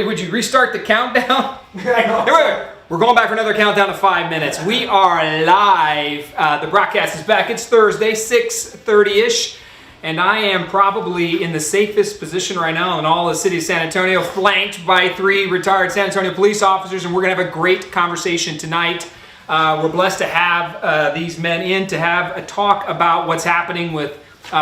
would you restart the countdown? I know. Wait. We're going back for another countdown to 5 minutes. We are live. The broadcast is back. It's Thursday, 6:30-ish. And I am probably in the safest position right now in all the city of San Antonio, flanked by 3 retired San Antonio police officers. And we're going to have a great conversation tonight. We're blessed to have these men in to have a talk about what's happening with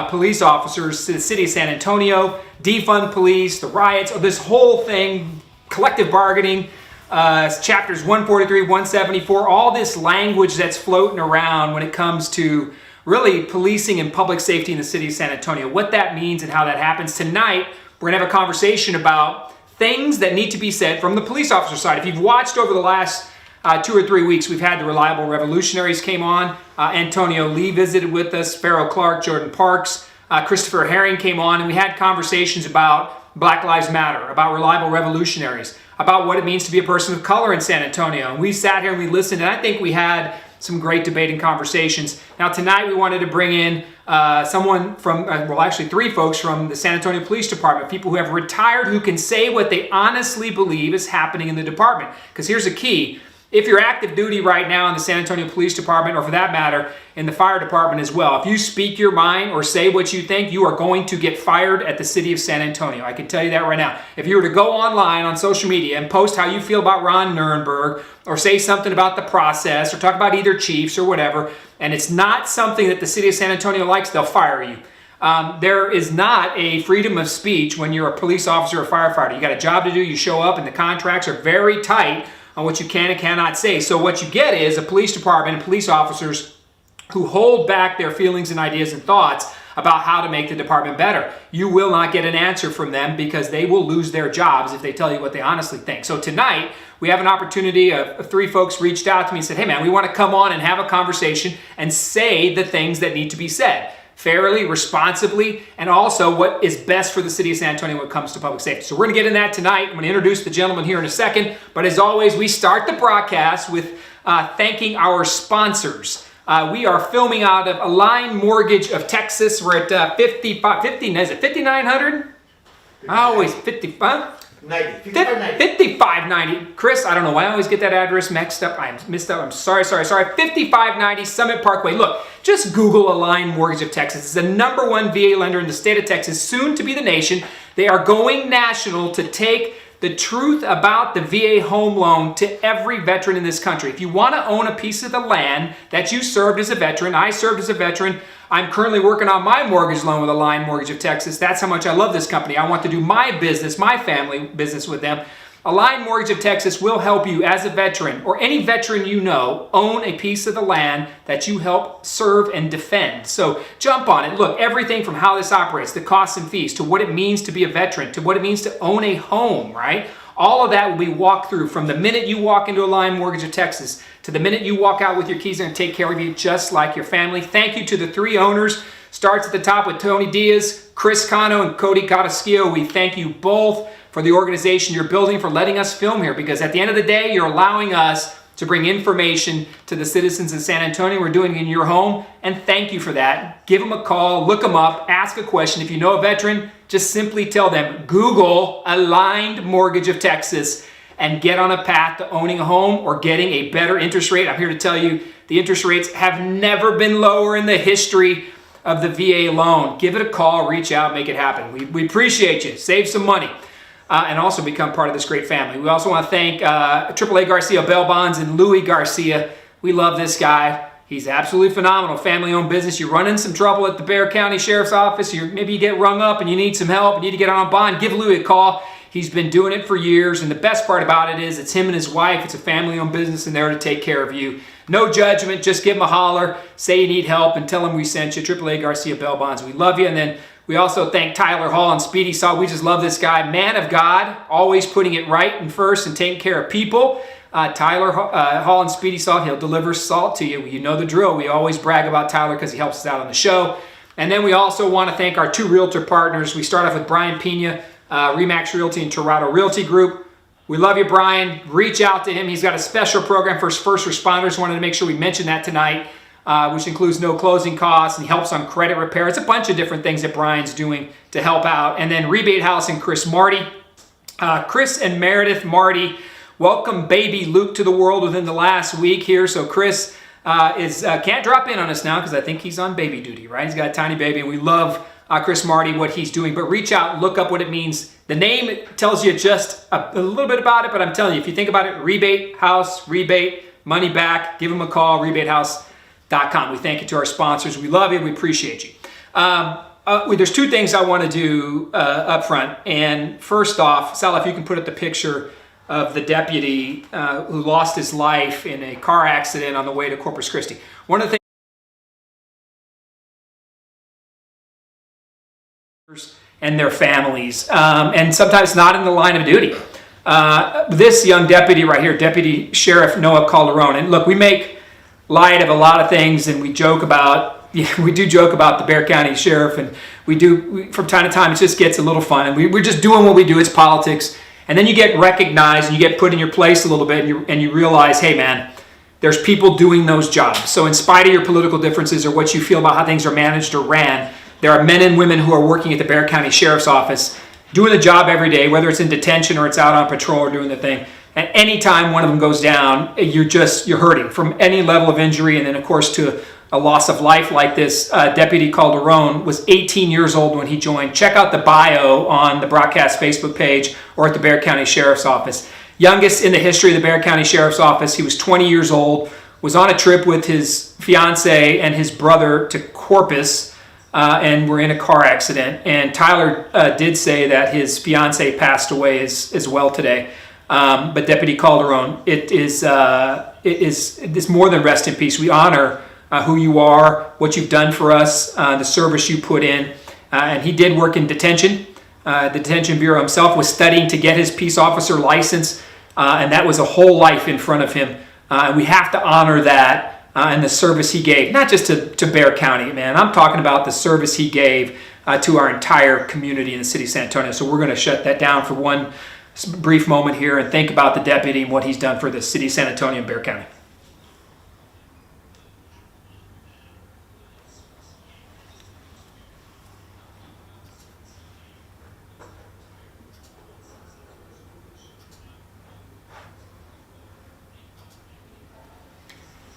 police officers to the city of San Antonio, defund police, the riots, this whole thing, collective bargaining, chapters 143, 174, all this language that's floating around when it comes to really policing and public safety in the city of San Antonio, what that means and how that happens. Tonight, we're going to have a conversation about things that need to be said from the police officer side. If you've watched over the last 2 or 3 weeks, we've had the Reliable Revolutionaries came on. Antonio Lee visited with us, Farrell Clark, Jordan Parks, Christopher Herring came on, and we had conversations about Black Lives Matter, about Reliable Revolutionaries, about what it means to be a person of color in San Antonio. And we sat here and we listened, and I think we had some great debate and conversations. Now tonight we wanted to bring in someone from, well actually 3 folks from the San Antonio Police Department, people who have retired, who can say what they honestly believe is happening in the department. Because here's the key. If you're active duty right now in the San Antonio Police Department, or for that matter, in the fire department as well, if you speak your mind or say what you think, you are going to get fired at the city of San Antonio. I can tell you that right now. If you were to go online on social media and post how you feel about Ron Nirenberg, or say something about the process, or talk about either chiefs or whatever, and it's not something that the city of San Antonio likes, they'll fire you. There is not a freedom of speech when you're a police officer or firefighter. You got a job to do, you show up, and the contracts are very tight on what you can and cannot say. So what you get is a police department and police officers who hold back their feelings and ideas and thoughts about how to make the department better. You will not get an answer from them because they will lose their jobs if they tell you what they honestly think. So tonight, we have an opportunity of 3 folks reached out to me and said, hey man, we want to come on and have a conversation and say the things that need to be said fairly, responsibly, and also what is best for the city of San Antonio when it comes to public safety. So we're going to get in that tonight. I'm going to introduce the gentleman here in a second. But as always, we start the broadcast with thanking our sponsors. We are filming out of Align Mortgage of Texas. We're at 5,900? I always 55. 5590. Chris, I don't know why I always get that address mixed up. I'm sorry. 5590 Summit Parkway. Look, just Google Align Mortgage of Texas. It's the #1 VA lender in the state of Texas, soon to be the nation. They are going national to take the truth about the VA home loan to every veteran in this country. If you want to own a piece of the land that you served as a veteran, I served as a veteran, I'm currently working on my mortgage loan with Align Mortgage of Texas. That's how much I love this company. I want to do my business, my family business with them. Align Mortgage of Texas will help you as a veteran, or any veteran you know, own a piece of the land that you help serve and defend. So jump on it. Look, everything from how this operates, the costs and fees, to what it means to be a veteran, to what it means to own a home, right? All of that will be walked through from the minute you walk into Align Mortgage of Texas to the minute you walk out with your keys and take care of you just like your family. Thank you to the 3 owners. Starts at the top with Tony Diaz, Chris Cano, and Cody Cotasquillo. We thank you both for the organization you're building, for letting us film here, because at the end of the day, you're allowing us to bring information to the citizens in San Antonio. We're doing it in your home, and thank you for that. Give them a call, look them up, ask a question. If you know a veteran, just simply tell them, Google Aligned Mortgage of Texas, and get on a path to owning a home or getting a better interest rate. I'm here to tell you, the interest rates have never been lower in the history of the VA loan. Give it a call, reach out, make it happen. We appreciate you. Save some money. And also become part of this great family. We also want to thank AAA Garcia Bail Bonds and Louis Garcia. We love this guy. He's absolutely phenomenal. Family-owned business. You're running some trouble at the Bexar County Sheriff's Office. Maybe you get rung up and you need some help. You need to get on a bond. Give Louis a call. He's been doing it for years. And the best part about it is it's him and his wife. It's a family-owned business and they're to take care of you. No judgment. Just give him a holler. Say you need help and tell him we sent you. AAA Garcia Bail Bonds. We love you. And then we also thank Tyler Hall and Speedy Salt. We just love this guy. Man of God, always putting it right and first and taking care of people. Tyler Hall and Speedy Salt, he'll deliver salt to you. You know the drill. We always brag about Tyler because he helps us out on the show. And then we also want to thank our 2 realtor partners. We start off with Brian Pena, Remax Realty and Toronto Realty Group. We love you, Brian. Reach out to him. He's got a special program for first responders. Wanted to make sure we mention that tonight, which includes no closing costs and helps on credit repair. It's a bunch of different things that Brian's doing to help out. And then Rebate House and Chris Marty. Chris and Meredith Marty welcome baby Luke to the world within the last week here. So Chris can't drop in on us now because I think he's on baby duty, right? He's got a tiny baby, and we love Chris Marty, what he's doing. But reach out, look up what it means. The name tells you just a little bit about it, but I'm telling you, if you think about it, rebate house, rebate, money back, give them a call, rebatehouse.com. We thank you to our sponsors. We love you. We appreciate you. There's two things I want to do up front. And first off, Sal, if you can put up the picture of the deputy who lost his life in a car accident on the way to Corpus Christi. One of the things, and their families, and sometimes not in the line of duty. This young deputy right here, Deputy Sheriff Noah Calderon, and look, we make light of a lot of things, and we joke about, we do joke about the Bexar County Sheriff, and from time to time it just gets a little fun, and we're just doing what we do. It's politics. And then you get recognized and you get put in your place a little bit, and you realize, hey man, there's people doing those jobs. So in spite of your political differences or what you feel about how things are managed or ran, there are men and women who are working at the Bexar County Sheriff's Office doing the job every day, whether it's in detention or it's out on patrol or doing the thing. And anytime one of them goes down, you're hurting from any level of injury. And then of course to a loss of life like this. Deputy Calderon was 18 years old when he joined. Check out the bio on the broadcast Facebook page or at the Bexar County Sheriff's Office. Youngest in the history of the Bexar County Sheriff's Office. He was 20 years old, was on a trip with his fiance and his brother to Corpus, and were in a car accident. And Tyler did say that his fiance passed away as well today. But Deputy Calderon, it is more than rest in peace. We honor who you are, what you've done for us, the service you put in. And he did work in detention. The Detention Bureau himself was studying to get his peace officer license, and that was a whole life in front of him. And we have to honor that and the service he gave, not just to Bexar County, man. I'm talking about the service he gave to our entire community in the city of San Antonio. So we're going to shut that down for one brief moment here and think about the deputy and what he's done for the city of San Antonio and Bexar County.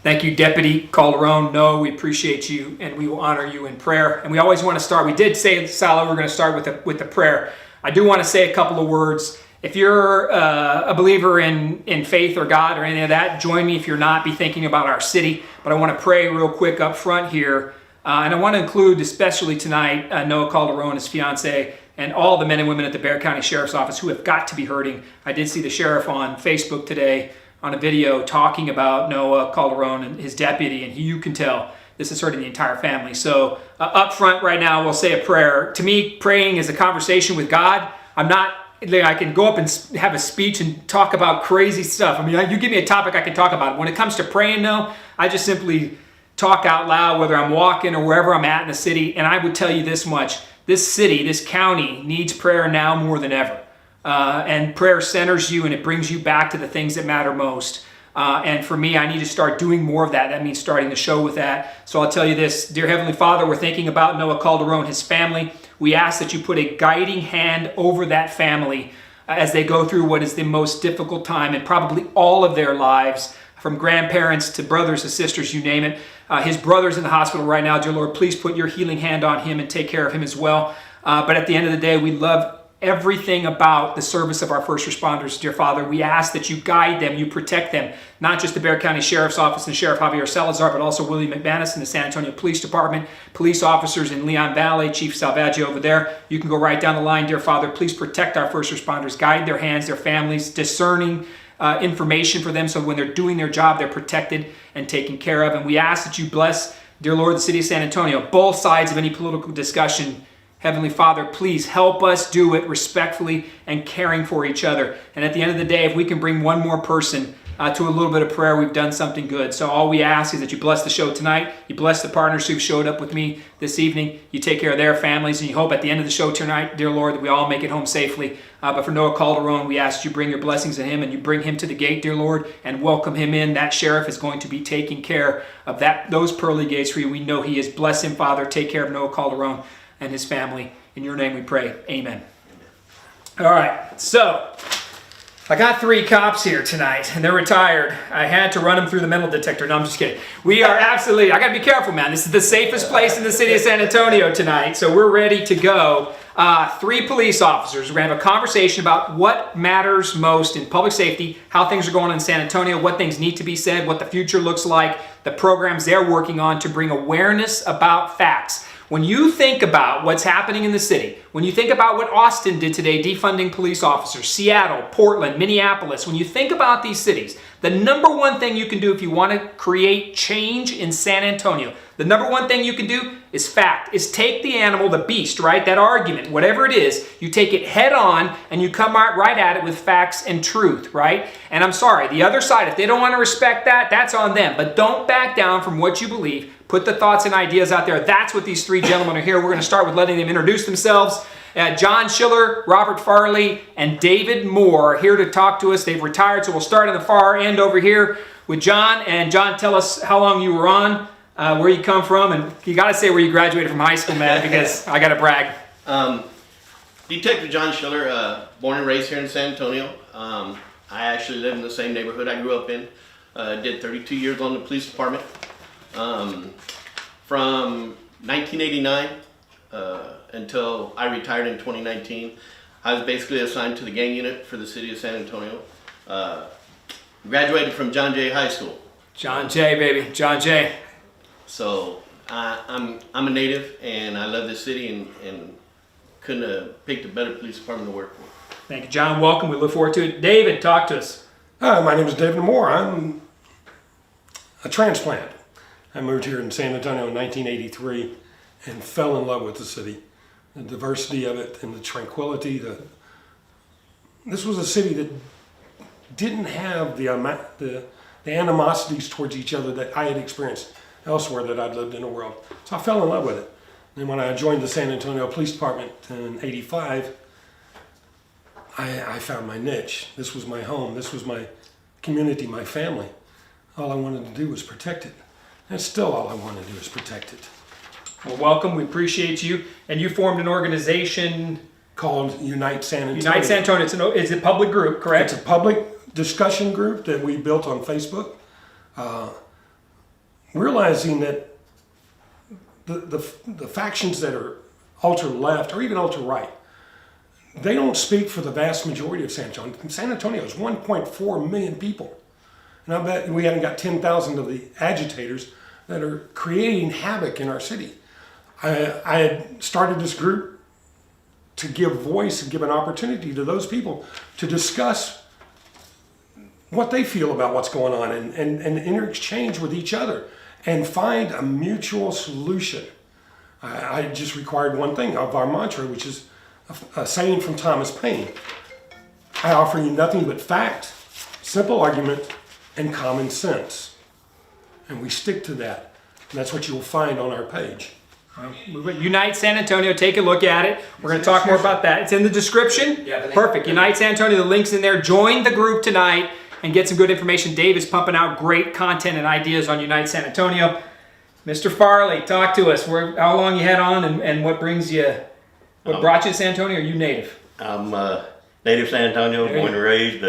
Thank you, Deputy Calderon. No, we appreciate you, and we will honor you in prayer. And we always want to start. We did say, Salo, we're going to start with the prayer. I do want to say a couple of words. If you're a believer in faith or God or any of that, join me. If you're not, be thinking about our city. But I want to pray real quick up front here. And I want to include, especially tonight, Noah Calderon, his fiance, and all the men and women at the Bexar County Sheriff's Office who have got to be hurting. I did see the sheriff on Facebook today on a video talking about Noah Calderon and his deputy, and you can tell this is hurting the entire family. So up front right now, we'll say a prayer. To me, praying is a conversation with God. I can go up and have a speech and talk about crazy stuff. I mean, you give me a topic, I can talk about it. When it comes to praying, though, I just simply talk out loud, whether I'm walking or wherever I'm at in the city. And I would tell you this much: this city, this county needs prayer now more than ever. And prayer centers you and it brings you back to the things that matter most. And for me, I need to start doing more of that. That means starting the show with that. So I'll tell you this, dear Heavenly Father, we're thinking about Noah Calderon, his family. We ask that you put a guiding hand over that family as they go through what is the most difficult time in probably all of their lives, from grandparents to brothers to sisters, you name it. His brother's in the hospital right now. Dear Lord, please put your healing hand on him and take care of him as well. But at the end of the day, we love everything about the service of our first responders, dear Father. We ask that you guide them, you protect them, not just the Bexar County Sheriff's Office and Sheriff Javier Salazar, but also William McManus and the San Antonio Police Department, police officers in Leon Valley, Chief Salvaggio over there. You can go right down the line, dear Father. Please protect our first responders, guide their hands, their families, discerning information for them so when they're doing their job, they're protected and taken care of. And we ask that you bless, dear Lord, the city of San Antonio, both sides of any political discussion. Heavenly Father, please help us do it respectfully and caring for each other. And at the end of the day, if we can bring one more person to a little bit of prayer, we've done something good. So all we ask is that you bless the show tonight. You bless the partners who've showed up with me this evening. You take care of their families. And you hope at the end of the show tonight, dear Lord, that we all make it home safely. But for Noah Calderon, we ask you bring your blessings to him and you bring him to the gate, dear Lord, and welcome him in. That sheriff is going to be taking care of those pearly gates for you. We know he is. Bless him, Father. Take care of Noah Calderon and his family. In your name we pray. Amen. All right, so I got 3 cops here tonight, and they're retired. I had to run them through the metal detector. No, I'm just kidding. We are absolutely, I got to be careful, man. This is the safest place in the city of San Antonio tonight, so we're ready to go. 3 police officers. We're going to have a conversation about what matters most in public safety, how things are going on in San Antonio, what things need to be said, what the future looks like, the programs they're working on to bring awareness about facts. When you think about what's happening in the city, when you think about what Austin did today, defunding police officers, Seattle, Portland, Minneapolis, when you think about these cities, the number one thing you can do if you want to create change in San Antonio, the number one thing you can do is fact, is take the animal, the beast, right? That argument, whatever it is, you take it head on and you come right at it with facts and truth, right? And I'm sorry, the other side, if they don't want to respect that, that's on them. But don't back down from what you believe. Put the thoughts and ideas out there. That's what these 3 gentlemen are here. We're going to start with letting them introduce themselves. John Schiller, Robert Farley, and David Moore are here to talk to us. They've retired, so we'll start on the far end over here with John. And John, tell us how long you were on, where you come from, and you got to say where you graduated from high school, man, because I got to brag. Detective John Schiller, born and raised here in San Antonio. I actually live in the same neighborhood I grew up in. Did 32 years on the police department. From 1989 until I retired in 2019, I was basically assigned to the gang unit for the city of San Antonio. Graduated from John Jay High School. John Jay, baby, John Jay. So I'm a native and I love this city and couldn't have picked a better police department to work for. Thank you, John. Welcome. We look forward to it. David, talk to us. Hi, my name is David Moore. I'm a transplant. I moved here in San Antonio in 1983 and fell in love with the city. The diversity of it and the tranquility. This was a city that didn't have the animosities towards each other that I had experienced elsewhere that I'd lived in the world. So I fell in love with it. And when I joined the San Antonio Police Department in '85, I found my niche. This was my home. This was my community, my family. All I wanted to do was protect it. And still all I want to do is protect it. Well, welcome. We appreciate you. And you formed an organization Called Unite San Antonio. Unite San Antonio. It's a public group, correct? It's a public discussion group that we built on Facebook. Realizing that the factions that are ultra-left or even ultra-right, they don't speak for the vast majority of San Antonio. San Antonio is 1.4 million people. And I bet we haven't got 10,000 of the agitators that are creating havoc in our city. I had started this group to give voice and give an opportunity to those people to discuss what they feel about what's going on and interchange with each other and find a mutual solution. I just required one thing of our mantra, which is a saying from Thomas Paine. I offer you nothing but fact, simple argument, and common sense. And we stick to that. And that's what you'll find on our page. Unite San Antonio, take a look at it. We're going to talk more about that. It's in the description. Yeah, Perfect. Unite San Antonio, the link's in there. Join the group tonight and get some good information. Dave is pumping out great content and ideas on Unite San Antonio. Mr. Farley, talk to us. How long you had on and what brings you, what brought you to San Antonio? Are you native? I'm native San Antonio, born and raised,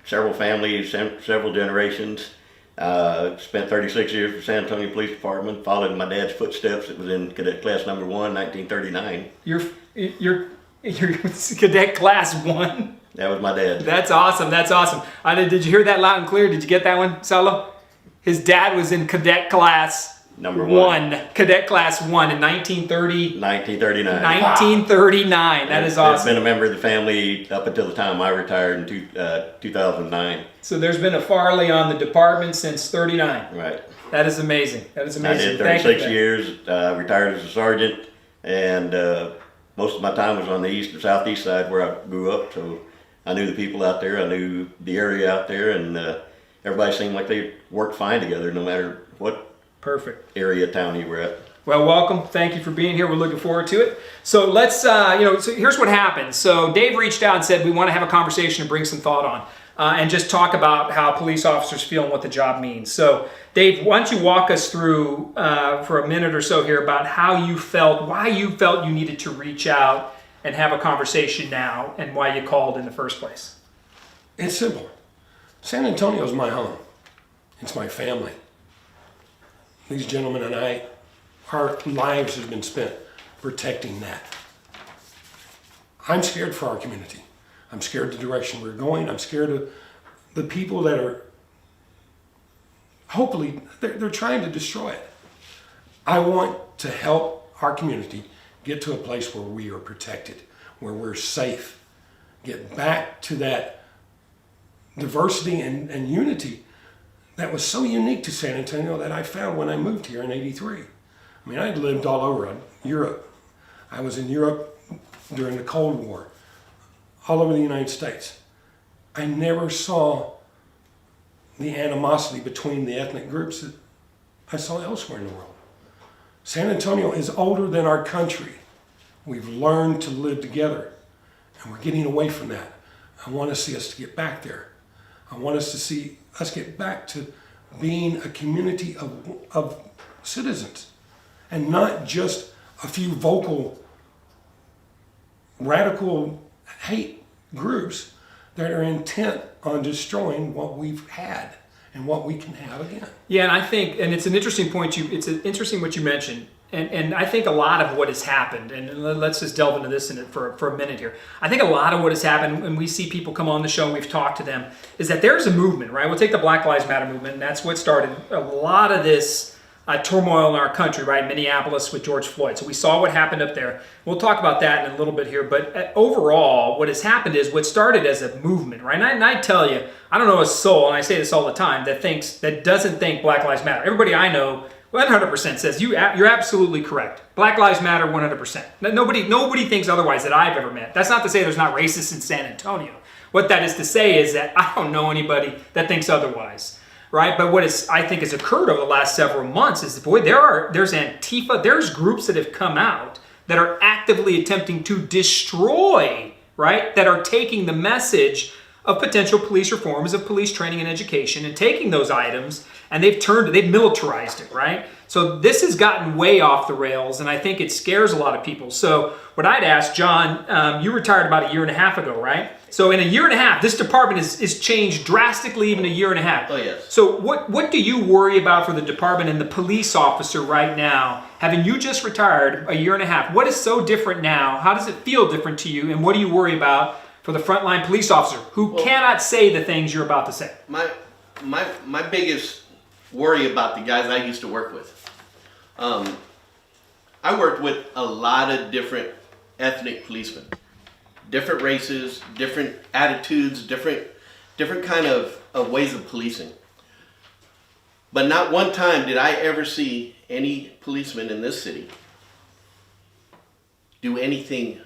several families, several generations. Spent 36 years for San Antonio Police Department, followed in my dad's footsteps. It was in Cadet Class Number 1, 1939. You're Cadet Class 1? That was my dad. That's awesome. That's awesome. Did you hear that loud and clear? Did you get that one, Salo? His dad was in Cadet Class Number 1. Cadet Class 1 in 1930. 1939. 1939. That is awesome. I've been a member of the family up until the time I retired in 2009. So there's been a Farley on the department since 39. Right. That is amazing. That is amazing. I did 36 years, retired as a sergeant, and most of my time was on the east or southeast side where I grew up, so I knew the people out there, I knew the area out there, and everybody seemed like they worked fine together no matter what Perfect area of town you were at. Well, welcome. Thank you for being here. We're looking forward to it. So let's, so here's what happened. So Dave reached out and said, we want to have a conversation and bring some thought on and just talk about how police officers feel and what the job means. So Dave, why don't you walk us through for a minute or so here about how you felt, why you felt you needed to reach out and have a conversation now and why you called in the first place. It's simple. San Antonio is my home. It's my family. These gentlemen and I, our lives have been spent protecting that. I'm scared for our community. I'm scared of the direction we're going. I'm scared of the people that are, hopefully, they're trying to destroy it. I want to help our community get to a place where we are protected, where we're safe, get back to that diversity and unity that was so unique to San Antonio that I found when I moved here in '83. I mean, I'd lived all over Europe. I was in Europe during the Cold War, all over the United States. I never saw the animosity between the ethnic groups that I saw elsewhere in the world. San Antonio is older than our country. We've learned to live together, and we're getting away from that. I want to see us get back there. I want us to see us get back to being a community of citizens, and not just a few vocal, radical hate groups that are intent on destroying what we've had and what we can have again. Yeah, and I think, and it's an interesting point. It's interesting what you mentioned, and I think a lot of what has happened, and let's just delve into this for a minute here. I think a lot of what has happened, and we see people come on the show and we've talked to them, is that there's a movement, right? We'll take the Black Lives Matter movement, and that's what started a lot of this turmoil in our country, right? Minneapolis with George Floyd. So we saw what happened up there. We'll talk about that in a little bit here. But overall, what has happened is what started as a movement, right? And I tell you, I don't know a soul, and I say this all the time, that doesn't think Black Lives Matter. Everybody I know 100% says you're absolutely correct. Black Lives Matter 100%. Nobody thinks otherwise that I've ever met. That's not to say there's not racists in San Antonio. What that is to say is that I don't know anybody that thinks otherwise. Right, but what I think has occurred over the last several months is, boy, there's Antifa, there's groups that have come out that are actively attempting to destroy, right, that are taking the message of potential police reforms, of police training and education, and taking those items and they've militarized it, right? So this has gotten way off the rails, and I think it scares a lot of people. So what I'd ask, John, you retired about a year and a half ago, right? So in a year and a half, this department is changed drastically, even a year and a half. Oh, yes. So what do you worry about for the department and the police officer right now, having you just retired a year and a half? What is so different now? How does it feel different to you? And what do you worry about for the frontline police officer who cannot say the things you're about to say? My biggest worry about the guys I used to work with. I worked with a lot of different ethnic policemen, different races, different attitudes, different kind of ways of policing. But not one time did I ever see any policeman in this city do anything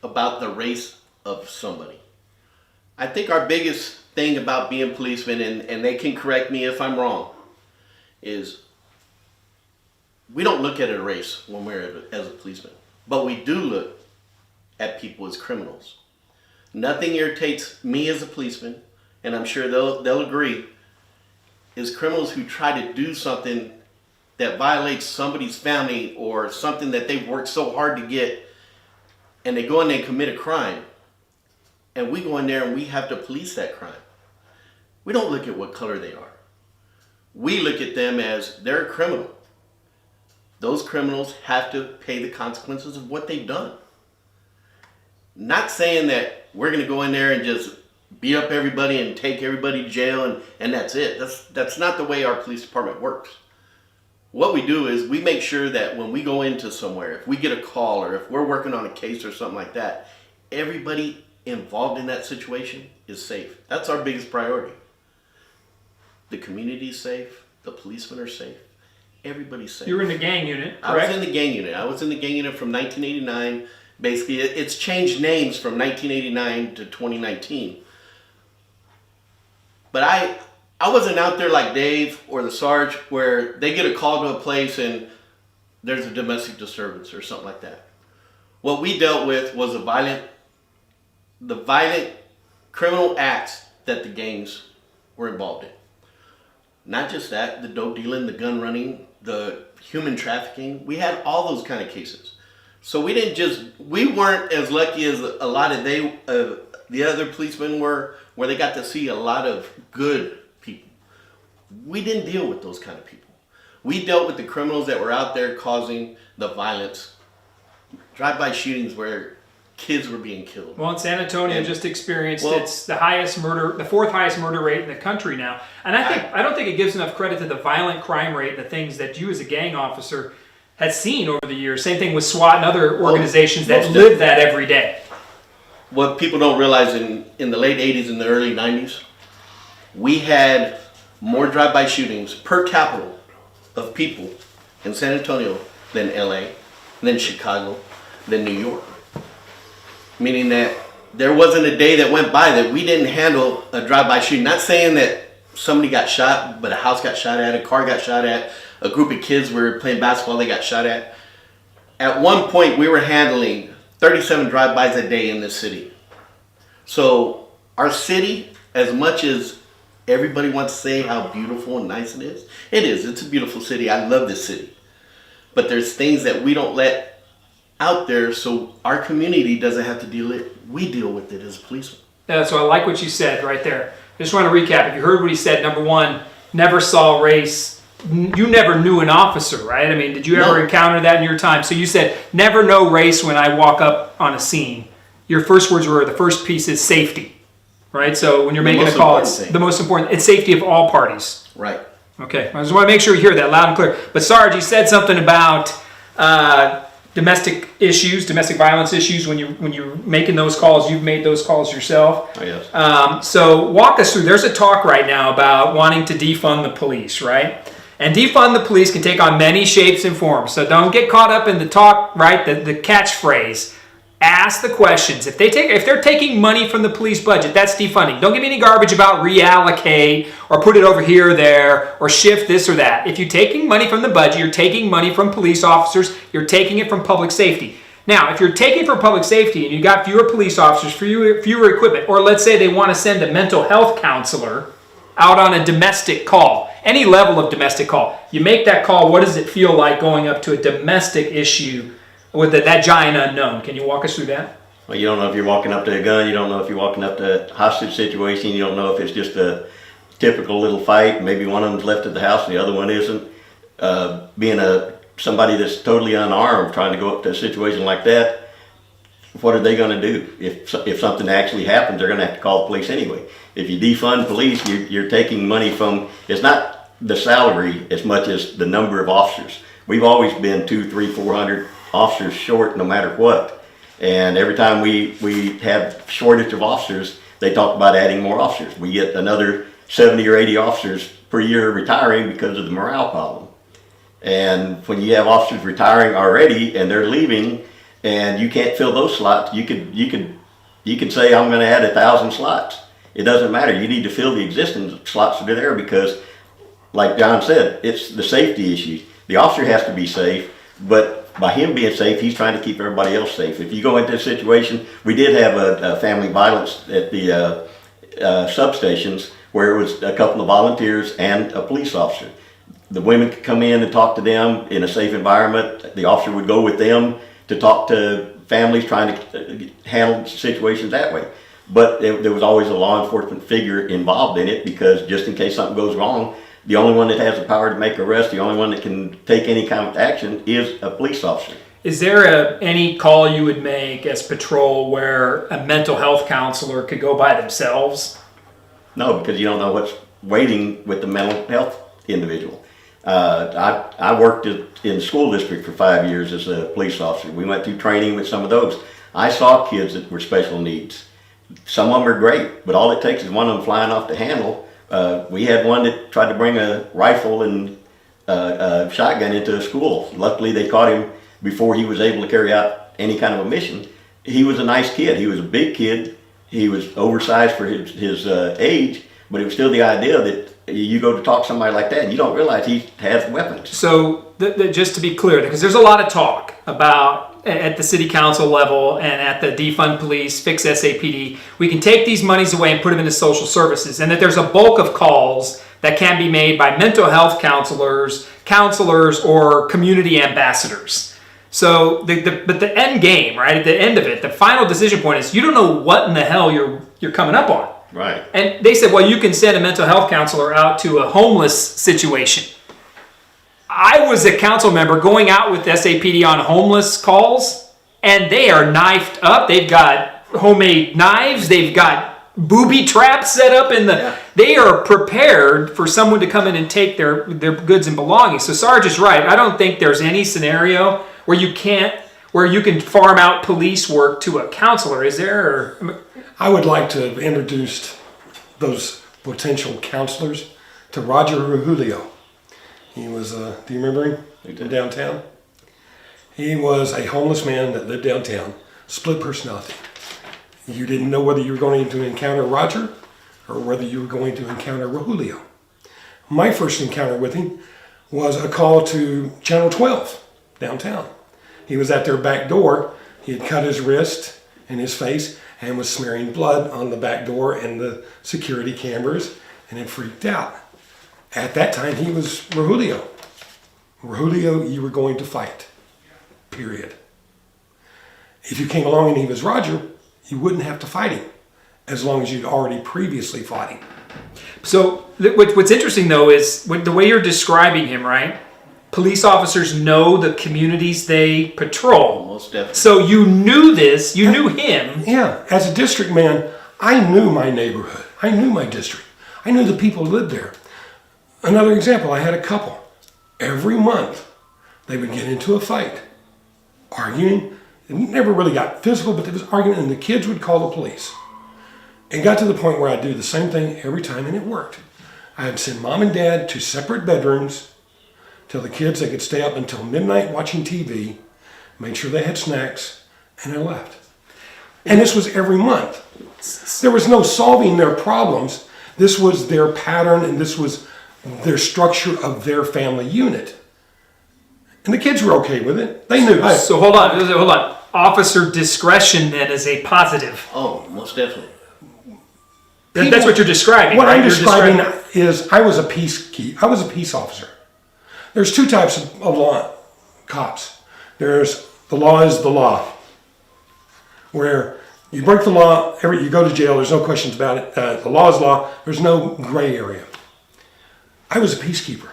about the race of somebody. I think our biggest thing about being policemen, and they can correct me if I'm wrong, is we don't look at a race when we're as a policeman, but we do look at people as criminals. Nothing irritates me as a policeman, and I'm sure they'll agree, is criminals who try to do something that violates somebody's family or something that they've worked so hard to get, and they go in there and commit a crime, and we go in there and we have to police that crime. We don't look at what color they are. We look at them as they're a criminal. Those criminals have to pay the consequences of what they've done. Not saying that we're going to go in there and just beat up everybody and take everybody to jail and that's it. That's not the way our police department works. What we do is we make sure that when we go into somewhere, if we get a call or if we're working on a case or something like that, everybody involved in that situation is safe. That's our biggest priority. The community is safe. The policemen are safe. Everybody's safe. You were in the gang unit, correct? I was in the gang unit. I was in the gang unit from 1989. Basically, it's changed names from 1989 to 2019. But I wasn't out there like Dave or the Sarge where they get a call to a place and there's a domestic disturbance or something like that. What we dealt with was the violent criminal acts that the gangs were involved in. Not just that, the dope dealing, the gun running, the human trafficking. We had all those kind of cases. So we weren't as lucky as a lot of the other policemen were, where they got to see a lot of good people. We didn't deal with those kind of people. We dealt with the criminals that were out there causing the violence, drive-by shootings where kids were being killed. Well, in San Antonio just experienced Well, it's the fourth highest murder rate in the country now. And I don't think it gives enough credit to the violent crime rate and the things that you as a gang officer had seen over the years. Same thing with SWAT and other organizations that live that every day. What people don't realize in the late 80s and the early 90s, we had more drive-by shootings per capita of people in San Antonio than LA, than Chicago, than New York. Meaning that there wasn't a day that went by that we didn't handle a drive-by shooting. Not saying that somebody got shot, but a house got shot at, a car got shot at, a group of kids were playing basketball, they got shot at. At one point, we were handling 37 drive-bys a day in this city. So our city, as much as everybody wants to say how beautiful and nice it is, it's a beautiful city. I love this city. But there's things that we don't let out there, so our community doesn't have to deal with it. We deal with it as a policeman. Yeah, so I like what you said right there. Just want to recap. If you heard what he said, number one, never saw race. You never knew an officer, right? I mean, did you ever encounter that in your time? So you said, never know race when I walk up on a scene. Your first words were, the first piece is safety, right? So when you're making a call, it's the most important. It's safety of all parties. Right. Okay. I just want to make sure you hear that loud and clear. But Sarge, you said something about domestic violence issues when you're making those calls. You've made those calls yourself. Oh, yes. So walk us through. There's a talk right now about wanting to defund the police, right? And defund the police can take on many shapes and forms. So don't get caught up in the talk, right? The catchphrase. Ask the questions. If they're taking money from the police budget, that's defunding. Don't give me any garbage about reallocate or put it over here or there or shift this or that. If you're taking money from the budget, you're taking money from police officers, you're taking it from public safety. Now, if you're taking from public safety and you got fewer police officers, fewer equipment, or let's say they want to send a mental health counselor out on a domestic call, any level of domestic call, you make that call, what does it feel like going up to a domestic issue with that giant unknown? Can you walk us through that? Well, you don't know if you're walking up to a gun. You don't know if you're walking up to a hostage situation. You don't know if it's just a typical little fight. Maybe one of them's left at the house and the other one isn't. Being somebody that's totally unarmed, trying to go up to a situation like that, what are they going to do? If something actually happens, they're going to have to call the police anyway. If you defund police, you're taking money from, it's not the salary as much as the number of officers. We've always been 200, 300, 400 officers short no matter what. And every time we have shortage of officers, they talk about adding more officers. We get another 70 or 80 officers per year retiring because of the morale problem. And when you have officers retiring already and they're leaving and you can't fill those slots, you could say, I'm going to add 1,000 slots. It doesn't matter. You need to fill the existing slots that are there because, like John said, it's the safety issue. The officer has to be safe, but by him being safe, he's trying to keep everybody else safe. If you go into a situation, we did have a family violence at the substations where it was a couple of volunteers and a police officer. The women could come in and talk to them in a safe environment. The officer would go with them to talk to families trying to handle situations that way. But there was always a law enforcement figure involved in it because just in case something goes wrong, the only one that has the power to make arrests, the only one that can take any kind of action is a police officer. Is there any call you would make as patrol where a mental health counselor could go by themselves? No, because you don't know what's waiting with the mental health individual. I worked in the school district for 5 years as a police officer. We went through training with some of those. I saw kids that were special needs. Some of them are great, but all it takes is one of them flying off the handle. We had one that tried to bring a rifle and a shotgun into a school. Luckily, they caught him before he was able to carry out any kind of a mission. He was a nice kid. He was a big kid. He was oversized for his age, but it was still the idea that you go to talk to somebody like that and you don't realize he has weapons. So just to be clear, because there's a lot of talk about at the city council level and at the defund police, fix SAPD, we can take these monies away and put them into social services, and that there's a bulk of calls that can be made by mental health counselors, or community ambassadors. So but the end game, right? At the end of it, the final decision point is you don't know what in the hell you're coming up on. Right. And they said, well, you can send a mental health counselor out to a homeless situation. I was a council member going out with SAPD on homeless calls, and they are knifed up. They've got homemade knives. They've got booby traps set up in the. Yeah. They are prepared for someone to come in and take their goods and belongings. So Sarge is right. I don't think there's any scenario where you can farm out police work to a counselor. Is there? Or, I would like to have introduced those potential counselors to Roger Julio. He was, do you remember him? In downtown? He was a homeless man that lived downtown, split personality. You didn't know whether you were going to encounter Roger or whether you were going to encounter Julio. My first encounter with him was a call to Channel 12 downtown. He was at their back door. He had cut his wrist and his face and was smearing blood on the back door and the security cameras, and had freaked out. At that time, he was Julio. Julio, you were going to fight. Period. If you came along and he was Roger, you wouldn't have to fight him, as long as you'd already previously fought him. So what's interesting though is the way you're describing him, right? Police officers know the communities they patrol. Most definitely. So you knew this, you knew him. Yeah, as a district man, I knew my neighborhood. I knew my district. I knew the people who lived there. Another example, I had a couple. Every month, they would get into a fight, arguing. It never really got physical, but there was argument, and the kids would call the police. It got to the point where I'd do the same thing every time, and it worked. I'd send mom and dad to separate bedrooms, tell the kids they could stay up until midnight watching TV, made sure they had snacks, and I left. And this was every month. There was no solving their problems. This was their pattern, and this was their structure of their family unit. And the kids were okay with it. They knew. Hey, So hold on. Officer discretion then is a positive. Oh, most definitely. That's what you're describing. what right? I'm You're describing is I was a peace officer. There's two types of law cops. There's the law is the law, where you break the law, you go to jail. There's no questions about it. The law is law. There's no gray area. I was a peacekeeper.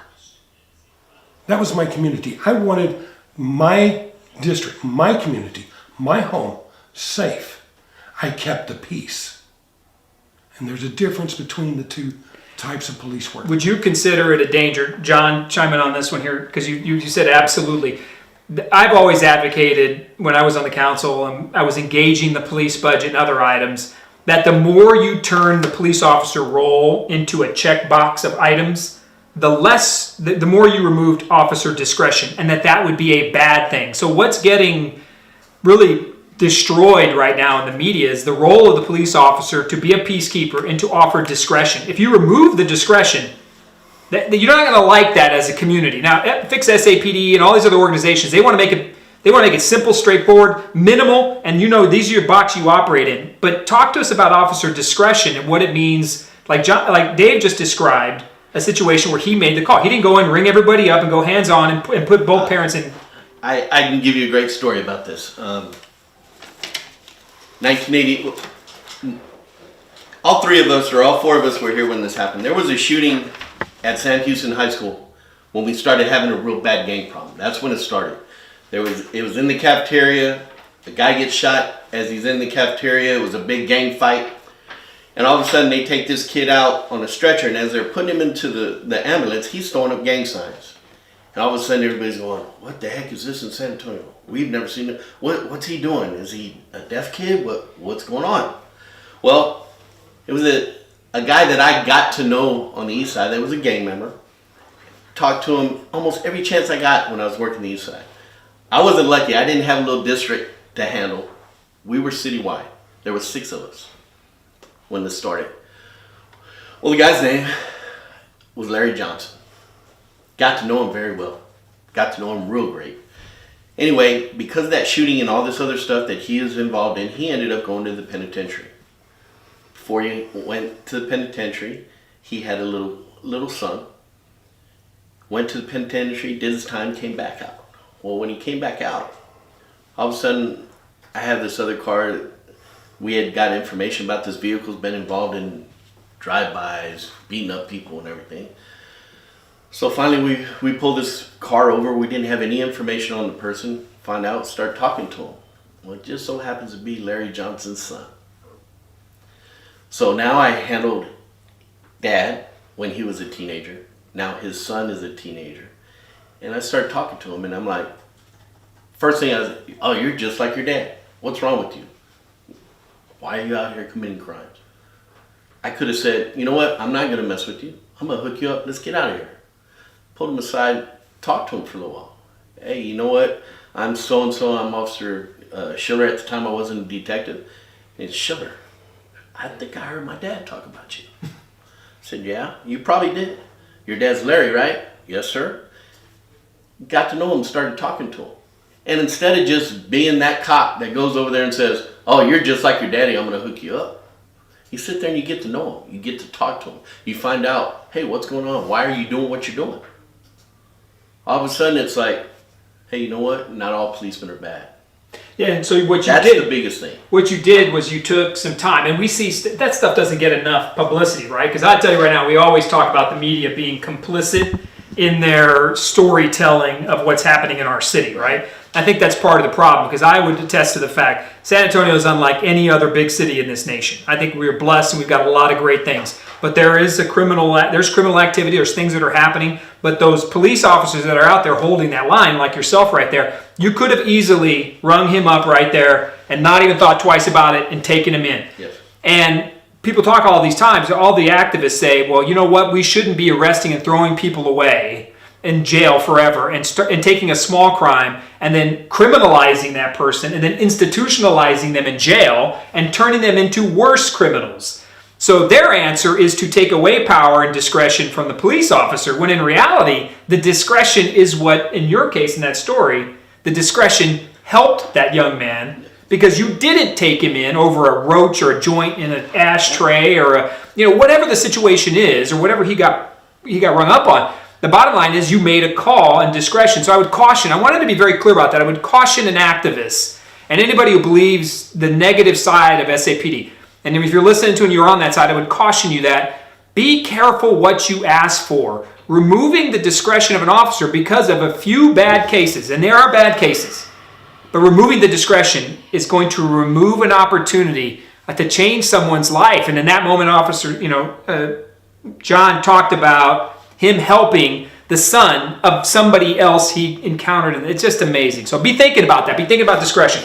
That was my community. I wanted my district, my community, my home safe. I kept the peace. And there's a difference between the two types of police work. Would you consider it a danger? John, chime in on this one here, because you said absolutely. I've always advocated when I was on the council and I was engaging the police budget and other items, that the more you turn the police officer role into a checkbox of items, the more you removed officer discretion, and that would be a bad thing. So what's getting really destroyed right now in the media is the role of the police officer to be a peacekeeper and to offer discretion. If you remove the discretion, you're not going to like that as a community. Now, Fix SAPD and all these other organizations, they want to make it simple, straightforward, minimal, and these are your box you operate in. But talk to us about officer discretion and what it means. Like Dave just described, a situation where he made the call. He didn't go and ring everybody up and go hands-on and put both parents in. I can give you a great story about this. 1980, all four of us were here when this happened. There was a shooting at Sam Houston High School when we started having a real bad gang problem. That's when it started. It was in the cafeteria. The guy gets shot as he's in the cafeteria. It was a big gang fight. And all of a sudden, they take this kid out on a stretcher, and as they're putting him into the ambulance, he's throwing up gang signs. And all of a sudden, everybody's going, "What the heck is this in San Antonio? We've never seen it. What's he doing? Is he a deaf kid? What's going on?" Well, it was a guy that I got to know on the east side that was a gang member. Talked to him almost every chance I got when I was working the east side. I wasn't lucky. I didn't have a little district to handle. We were citywide. There were 6 of us when this started. Well, the guy's name was Larry Johnson. Got to know him very well. Got to know him real great. Anyway, because of that shooting and all this other stuff that he is involved in, he ended up going to the penitentiary. Before he went to the penitentiary, he had a little son. Went to the penitentiary, did his time, came back out. Well, when he came back out, All of a sudden, I have this other car. We had got information about this vehicle's been involved in drive-bys, beating up people and everything. So finally we pulled this car over. We didn't have any information on the person. Find out, start talking to him. Well, it just so happens to be Larry Johnson's son. So now I handled Dad when he was a teenager. Now his son is a teenager. And I started talking to him, and I'm like, first thing I was, oh, you're just like your dad. What's wrong with you? Why are you out here committing crimes? I could have said, you know what, I'm not going to mess with you. I'm going to hook you up. Let's get out of here. Pulled him aside, talked to him for a little while. Hey, you know what? I'm so-and-so. I'm Officer Schiller. At the time, I wasn't a detective. And it's Schiller. I think I heard my dad talk about you. I said, yeah, you probably did. Your dad's Larry, right? Yes, sir. Got to know him, started talking to him. And instead of just being that cop that goes over there and says, oh, you're just like your daddy, I'm going to hook you up. You sit there and you get to know him. You get to talk to him. You find out, hey, what's going on? Why are you doing what you're doing? All of a sudden, it's like, hey, you know what? Not all policemen are bad. Yeah, and so what you That's did, the biggest thing. What you did was you took some time, and we see that stuff doesn't get enough publicity, right? Because I tell you right now, we always talk about the media being complicit in their storytelling of what's happening in our city, right? I think that's part of the problem, because I would attest to the fact San Antonio is unlike any other big city in this nation. I think we're blessed and we've got a lot of great things, but there's criminal activity, there's things that are happening, but those police officers that are out there holding that line, like yourself right there, you could have easily rung him up right there and not even thought twice about it and taken him in. Yes. And people talk all these times, all the activists say, well, you know what, we shouldn't be arresting and throwing people away in jail forever and taking a small crime and then criminalizing that person and then institutionalizing them in jail and turning them into worse criminals. So their answer is to take away power and discretion from the police officer, when in reality, the discretion is what, in your case in that story, the discretion helped that young man, because you didn't take him in over a roach or a joint in an ashtray or whatever the situation is, or whatever he got rung up on. The bottom line is you made a call and discretion. So I wanted to be very clear about that. I would caution an activist and anybody who believes the negative side of SAPD. And if you're listening to and you're on that side, I would caution you that be careful what you ask for. Removing the discretion of an officer because of a few bad cases, and there are bad cases, but removing the discretion is going to remove an opportunity to change someone's life. And in that moment, John talked about him helping the son of somebody else he encountered. And it's just amazing. So be thinking about that. Be thinking about discretion.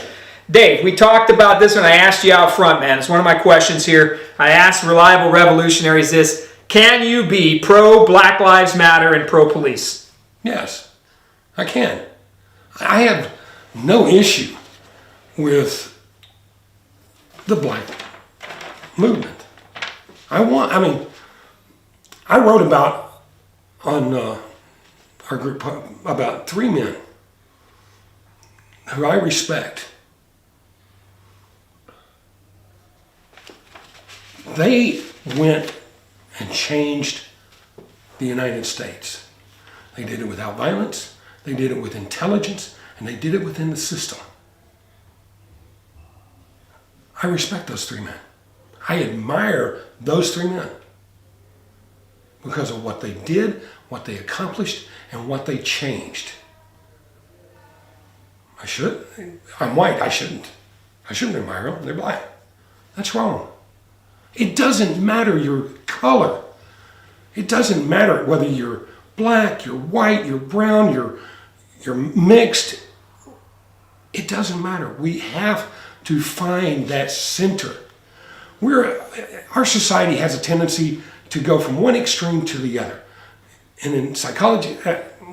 Dave, we talked about this when I asked you out front, man. It's one of my questions here. I asked Reliable Revolutionaries this: can you be pro Black Lives Matter and pro police? Yes, I can. I have no issue with the black movement. I wrote about on our group about 3 men who I respect. They went and changed the United States. They did it without violence, they did it with intelligence, and they did it within the system. I respect those 3 men. I admire those 3 men because of what they did, what they accomplished, and what they changed. I'm white, I shouldn't admire them, they're black. That's wrong. It doesn't matter your color. It doesn't matter whether you're black, you're white, you're brown, you're mixed. It doesn't matter. We have to find that center. Our society has a tendency to go from one extreme to the other. And in psychology,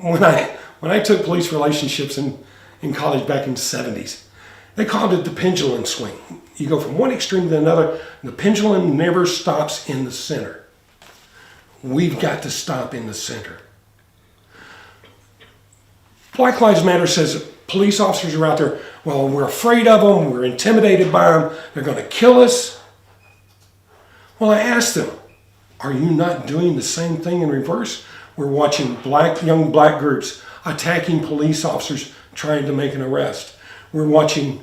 when I took police relationships in college back in the 70s, they called it the pendulum swing. You go from one extreme to another, and the pendulum never stops in the center. We've got to stop in the center. Black Lives Matter says police officers are out there, well, we're afraid of them, we're intimidated by them, they're going to kill us. Well, I asked them, are you not doing the same thing in reverse? We're watching young black groups attacking police officers trying to make an arrest. we're watching.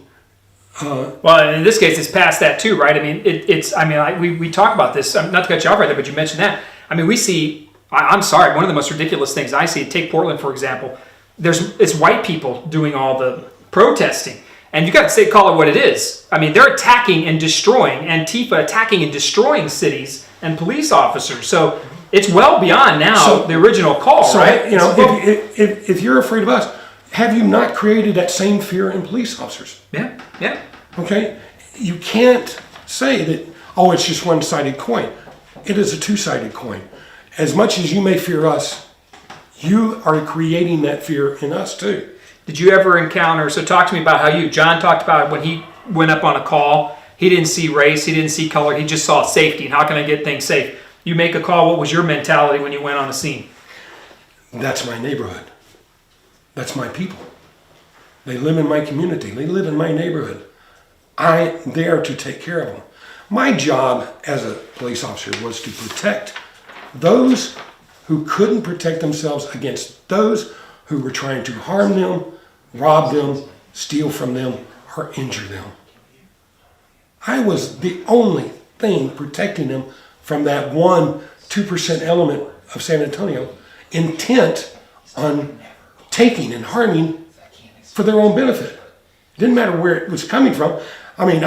Well, in this case, it's past that too, right? I mean, we talk about this. Not to cut you off right there, but you mentioned that. I mean, we see. I'm sorry. One of the most ridiculous things I see. Take Portland for example. It's white people doing all the protesting, and you got to call it what it is. I mean, they're attacking and destroying Antifa, attacking and destroying cities and police officers. So it's well beyond now the original call, right? You know, if you're afraid of us, have you not created that same fear in police officers? Yeah, yeah. Okay? You can't say that, oh, it's just one-sided coin. It is a two-sided coin. As much as you may fear us, you are creating that fear in us too. Did you ever encounter, so talk to me about how John talked about when he went up on a call, he didn't see race, he didn't see color, he just saw safety and how can I get things safe? You make a call, what was your mentality when you went on the scene? That's my neighborhood. That's my people. They live in my community. They live in my neighborhood. I'm there to take care of them. My job as a police officer was to protect those who couldn't protect themselves against those who were trying to harm them, rob them, steal from them, or injure them. I was the only thing protecting them from that 2% element of San Antonio intent on taking and harming for their own benefit. It didn't matter where it was coming from. I mean,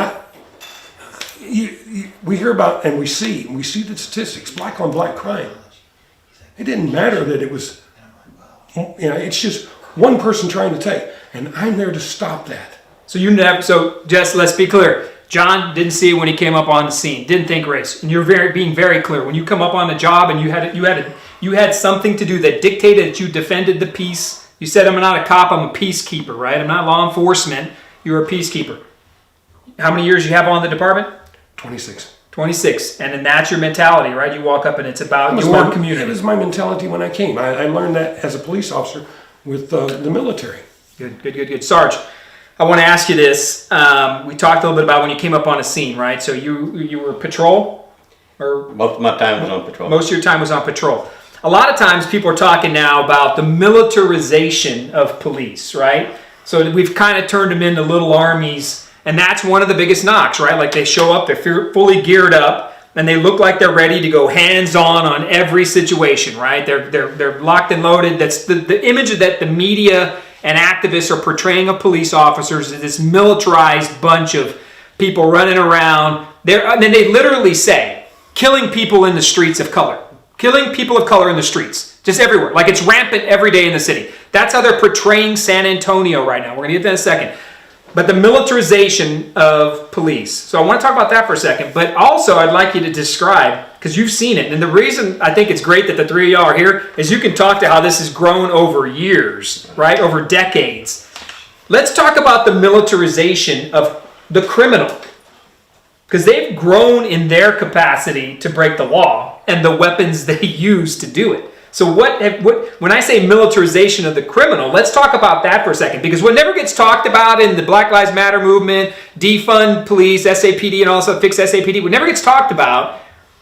we hear about and we see the statistics, black on black crime. It didn't matter that it was, it's just one person trying to take, and I'm there to stop that. So Jess, let's be clear. John didn't see it when he came up on the scene. Didn't think race. And you're being very clear. When you come up on the job and you had something to do that dictated that you defended the peace. You said, I'm not a cop, I'm a peacekeeper, right? I'm not law enforcement. You're a peacekeeper. How many years you have on the department? 26. 26. And then that's your mentality, right? You walk up and it's about your community. It was my mentality when I came. I learned that as a police officer with the military. Good. Sarge, I want to ask you this. We talked a little bit about when you came up on a scene, right? So you were patrol? Or Most of my time was on patrol. Most of your time was on patrol. A lot of times people are talking now about the militarization of police, right? So we've kind of turned them into little armies, and that's one of the biggest knocks, right? Like they show up, they're fully geared up, and they look like they're ready to go hands-on every situation, right? They're locked and loaded. That's the image that the media and activists are portraying of police officers is this militarized bunch of people running around. And then they literally say, killing people in the streets of color. Killing people of color in the streets. Just everywhere. Like it's rampant every day in the city. That's how they're portraying San Antonio right now. We're going to get to that in a second. But the militarization of police. So I want to talk about that for a second. But also I'd like you to describe, because you've seen it. And the reason I think it's great that the three of y'all are here is you can talk to how this has grown over years, right? Over decades. Let's talk about the militarization of the criminal. Because they've grown in their capacity to break the law and the weapons they use to do it. So when I say militarization of the criminal, let's talk about that for a second. Because what never gets talked about in the Black Lives Matter movement, defund police, SAPD, and also fix SAPD, what never gets talked about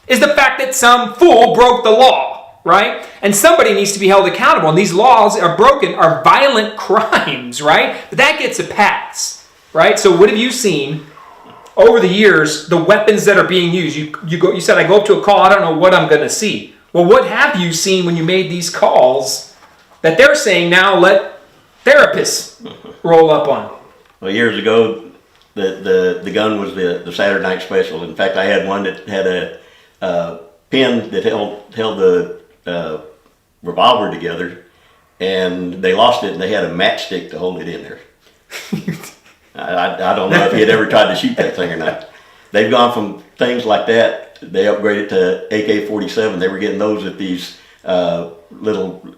is the fact that some fool broke the law, right? And somebody needs to be held accountable. And these laws are broken, are violent crimes, right? But that gets a pass, right? So what have you seen over the years, the weapons that are being used? You said, I go up to a call, I don't know what I'm going to see. Well, what have you seen when you made these calls that they're saying now let therapists roll up on? Well, years ago, the gun was the Saturday Night Special. In fact, I had one that had a pin that held the revolver together, and they lost it, and they had a matchstick to hold it in there. I don't know if he had ever tried to shoot that thing or not. They've gone from things like that. They upgraded to AK-47. They were getting those at these little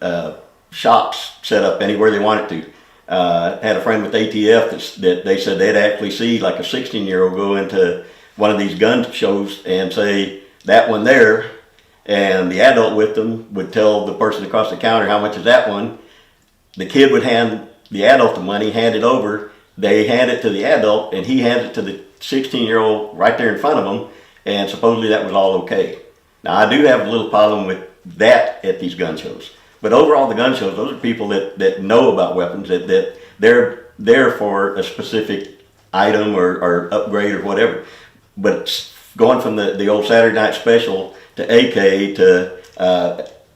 shops set up anywhere they wanted to. Had a friend with ATF that they said they'd actually see like a 16-year-old go into one of these gun shows and say, that one there, and the adult with them would tell the person across the counter, how much is that one? The kid would hand the adult the money, hand it over. They hand it to the adult, and he hands it to the 16-year-old right there in front of them, and supposedly that was all okay. Now, I do have a little problem with that at these gun shows. But overall, the gun shows, those are people that know about weapons, that they're there for a specific item or upgrade or whatever. But going from the old Saturday night special to AK to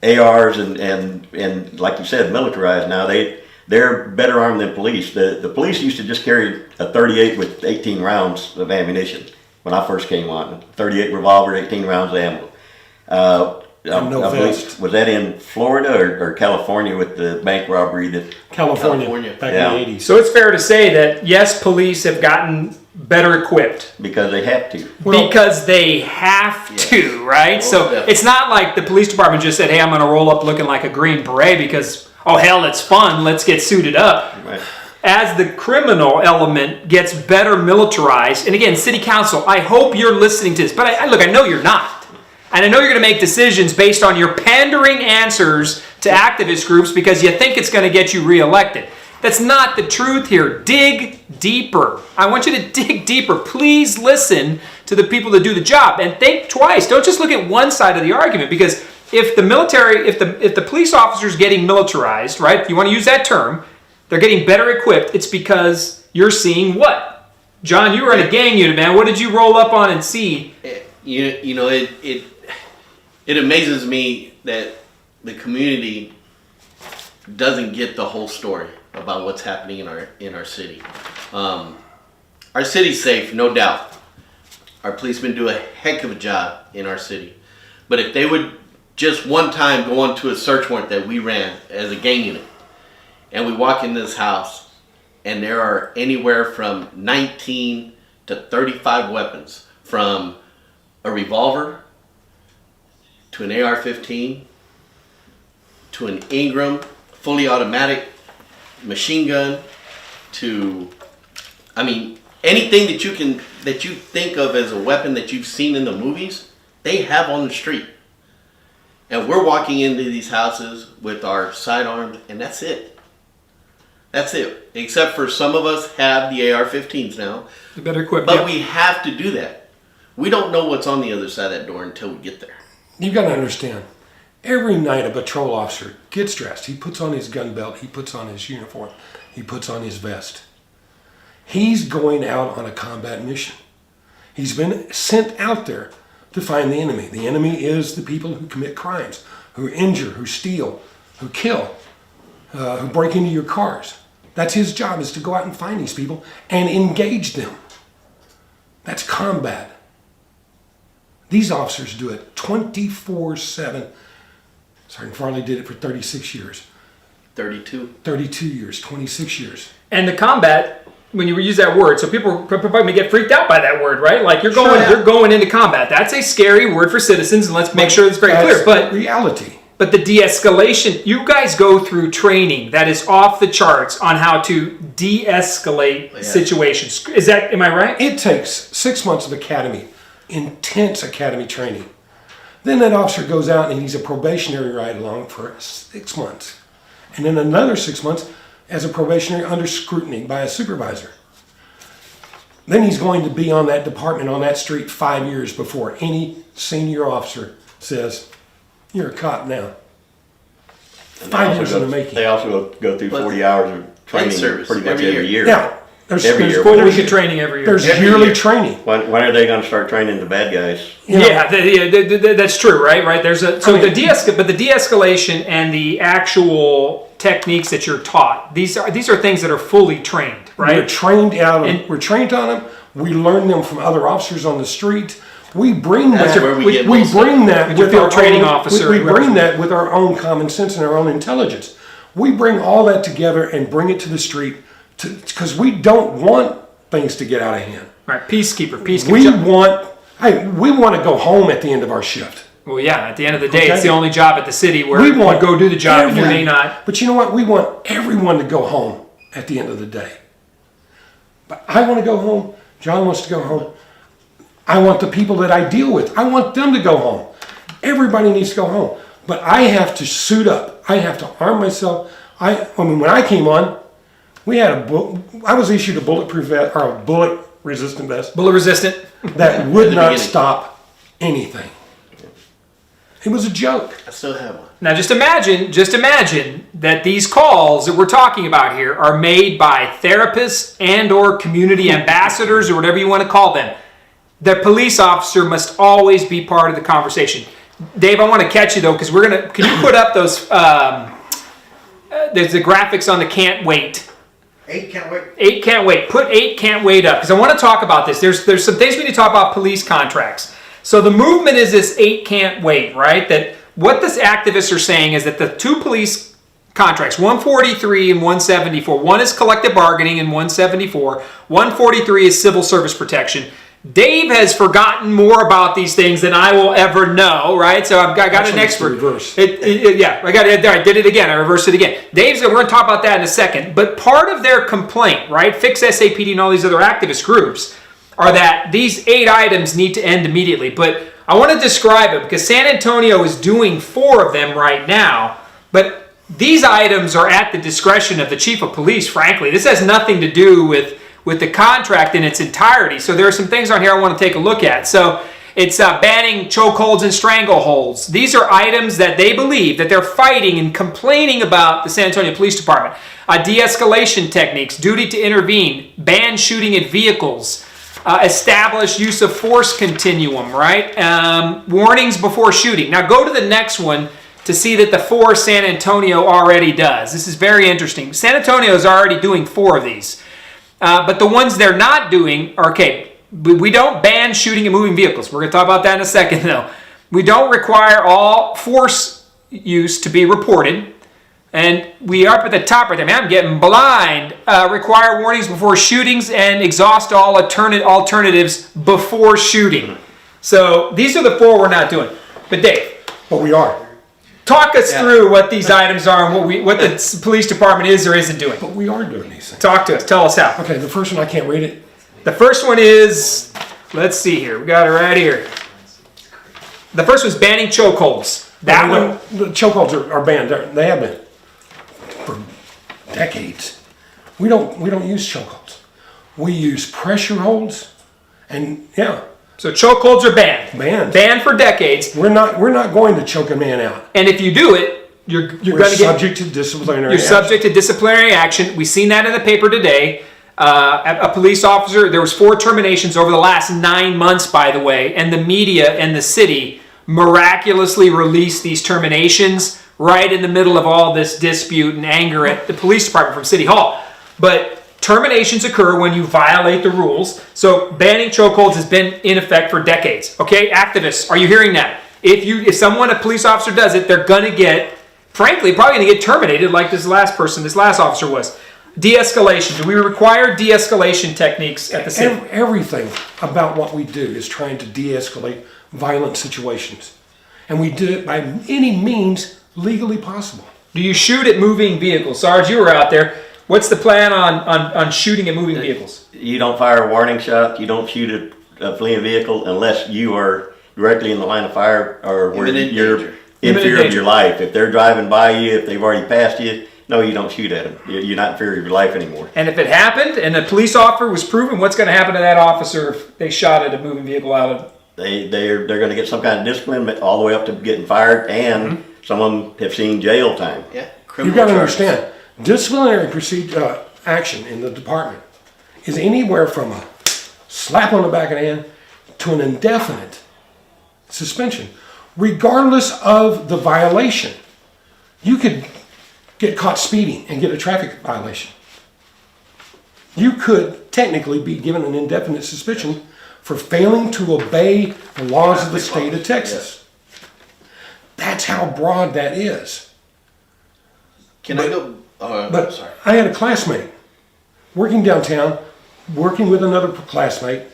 ARs and like you said, militarized now, they're better armed than police. The police used to just carry a 38 with 18 rounds of ammunition when I first came on. 38 revolver, 18 rounds of ammo. No vest. Was that in Florida or California with the bank robbery? That California. Back in the 80s. So it's fair to say that yes, police have gotten better equipped. Because they have to. Because they have to, right? So definitely. it's not like the police department just said, hey, I'm going to roll up looking like a Green Beret because, oh, hell, it's fun. Let's get suited up. Right. As the criminal element gets better militarized, and again, city council, I hope you're listening to this, but I know you're not. And I know you're going to make decisions based on your pandering answers to activist groups because you think it's going to get you reelected. That's not the truth here. Dig deeper. I want you to dig deeper. Please listen to the people that do the job and think twice. Don't just look at one side of the argument, because if the military, if the police officers getting militarized, right? If you want to use that term, they're getting better equipped. It's because you're seeing what? John, you were in a gang unit, man. What did you roll up on and see? You know, it amazes me that the community doesn't get the whole story about what's happening in our city. Our city's safe, no doubt. Our policemen do a heck of a job in our city. But if they would just one time go on to a search warrant that we ran as a gang unit, and we walk in this house, and there are anywhere from 19 to 35 weapons, from a revolver to an AR-15 to an Ingram fully automatic machine gun to, I mean, anything that you think of as a weapon that you've seen in the movies, they have on the street. And we're walking into these houses with our sidearms, and that's it. That's it. Except for some of us have the AR-15s now. The better equipped. But we have to do that. We don't know what's on the other side of that door until we get there. You've got to understand, every night a patrol officer gets dressed. He puts on his gun belt. He puts on his uniform. He puts on his vest. He's going out on a combat mission. He's been sent out there to find the enemy. The enemy is the people who commit crimes, who injure, who steal, who kill, who break into your cars. That's his job, is to go out and find these people and engage them. That's combat. These officers do it 24/7. Sergeant Farley did it for 36 years. 32. 32 years, 26 years. And the combat, when you use that word, so people may get freaked out by that word, right? Like you're going into combat. That's a scary word for citizens, and let's make sure it's very clear. But reality. But the de-escalation, you guys go through training that is off the charts on how to de-escalate situations. Am I right? It takes 6 months of academy, intense academy training. Then that officer goes out and he's a probationary ride-along for 6 months. And then another 6 months as a probationary under scrutiny by a supervisor. Then he's going to be on that department, on that street 5 years before any senior officer says, you're a cop now. 5 years in the making. They also go through 40 hours of training pretty much every year. Yeah. There's 4 weeks of training every year. There's yearly training. When are they going to start training the bad guys? That's true, right? Right. The de-escalation and the actual techniques that you're taught. These are things that are fully trained, right? We're trained on them. We learn them from other officers on the street. We bring that. We bring that with our training officer. We bring that with our own common sense and our own intelligence. We bring all that together and bring it to the street because we don't want things to get out of hand. Right, peacekeeper. We want to go home at the end of our shift. Well, yeah. At the end of the day, it's the only job at the city where we want to go do the job, and you may not. But you know what? We want everyone to go home at the end of the day. But I want to go home. John wants to go home. I want the people that I deal with, I want them to go home. Everybody needs to go home. But I have to suit up. I have to arm myself. When I came on, I was issued a bulletproof vest, or a bullet resistant vest. Bullet resistant. That would not stop anything. It was a joke. I still have one. Now just imagine that these calls that we're talking about here are made by therapists and or community ambassadors or whatever you want to call them. The police officer must always be part of the conversation. Dave, I want to catch you though, because can you put up those, there's the graphics on the can't wait. 8 can't wait. 8 can't wait. Put 8 can't wait up, because I want to talk about this. There's some things we need to talk about police contracts. So the movement is this 8 can't wait, right? That what this activists are saying is that the two police contracts, 143 and 174, one is collective bargaining and 174, 143 is civil service protection. Dave has forgotten more about these things than I will ever know, right? So I got an expert. Reverse. Yeah, I did it again. I reversed it again. We're going to talk about that in a second. But part of their complaint, right, Fix SAPD and all these other activist groups, are that these 8 items need to end immediately. But I want to describe it because San Antonio is doing 4 of them right now. But these items are at the discretion of the chief of police, frankly. This has nothing to do with the contract in its entirety. So there are some things on here I want to take a look at. So it's banning chokeholds and strangleholds. These are items that they believe that they're fighting and complaining about the San Antonio Police Department. De-escalation techniques, duty to intervene, ban shooting at vehicles, establish use of force continuum, right? Warnings before shooting. Now go to the next one to see that the 4 San Antonio already does. This is very interesting. San Antonio is already doing 4 of these. But the ones they're not doing are, okay, we don't ban shooting at moving vehicles. We're going to talk about that in a second, though. We don't require all force use to be reported. And we are up at the top right there. Man, I'm getting blind. Require warnings before shootings and exhaust all alternatives before shooting. So these are the 4 we're not doing. But Dave. But we are. Talk us through what these items are and what the police department is or isn't doing. But we are doing these things. Talk to us. Tell us how. Okay, the first one, I can't read it. The first one is, let's see here. We got it right here. The first one's banning chokeholds. That one. The chokeholds are banned. They have been for decades. We don't use chokeholds. We use pressure holds, and So chokeholds are banned. Banned. Banned for decades. We're not going to choke a man out. And if you do it, you're going to get subject to disciplinary. You're subject to disciplinary action. We've seen that in the paper today. A police officer. There was 4 terminations over the last 9 months, by the way, and the media and the city miraculously released these terminations right in the middle of all this dispute and anger at the police department from City Hall. But terminations occur when you violate the rules. So banning chokeholds has been in effect for decades. Okay, activists, are you hearing that? If a police officer does it, they're gonna get, frankly, probably gonna get terminated like this last officer was. De-escalation. Do we require de-escalation techniques at the city? Everything about what we do is trying to de-escalate violent situations. And we do it by any means legally possible. Do you shoot at moving vehicles? Sarge, you were out there. What's the plan on shooting at moving vehicles? You don't fire a warning shot. You don't shoot a fleeing vehicle unless you are directly in the line of fire or where you're in fear of your life. If they're driving by you, if they've already passed you, no, you don't shoot at them. You're not in fear of your life anymore. And if it happened and a police officer was proven, what's going to happen to that officer if they shot at a moving vehicle out of? They're going to get some kind of discipline all the way up to getting fired, and some of them have seen jail time. Yeah, You've got to understand, disciplinary action in the department is anywhere from a slap on the back of the hand to an indefinite suspension, regardless of the violation. You could get caught speeding and get a traffic violation. You could technically be given an indefinite suspension for failing to obey the laws of the state of Texas. That's how broad that is. But sorry. I had a classmate working downtown, working with another classmate.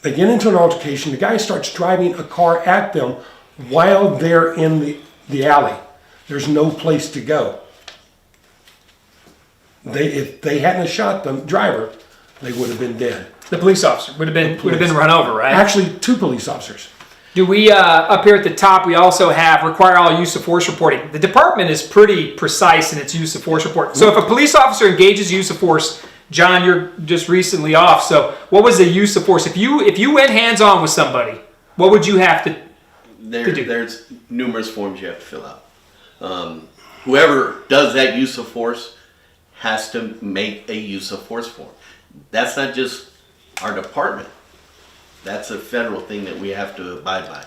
They get into an altercation. The guy starts driving a car at them while they're in the alley. There's no place to go. If they hadn't shot the driver, they would have been dead. The police officer would have been run over, right? Actually, 2 police officers. Do we, up here at the top, we also have require all use of force reporting. The department is pretty precise in its use of force report. So if a police officer engages use of force, John, you're just recently off. So what was the use of force? If you went hands-on with somebody, what would you have to do? There's numerous forms you have to fill out. Whoever does that use of force has to make a use of force form. That's not just our department. That's a federal thing that we have to abide by.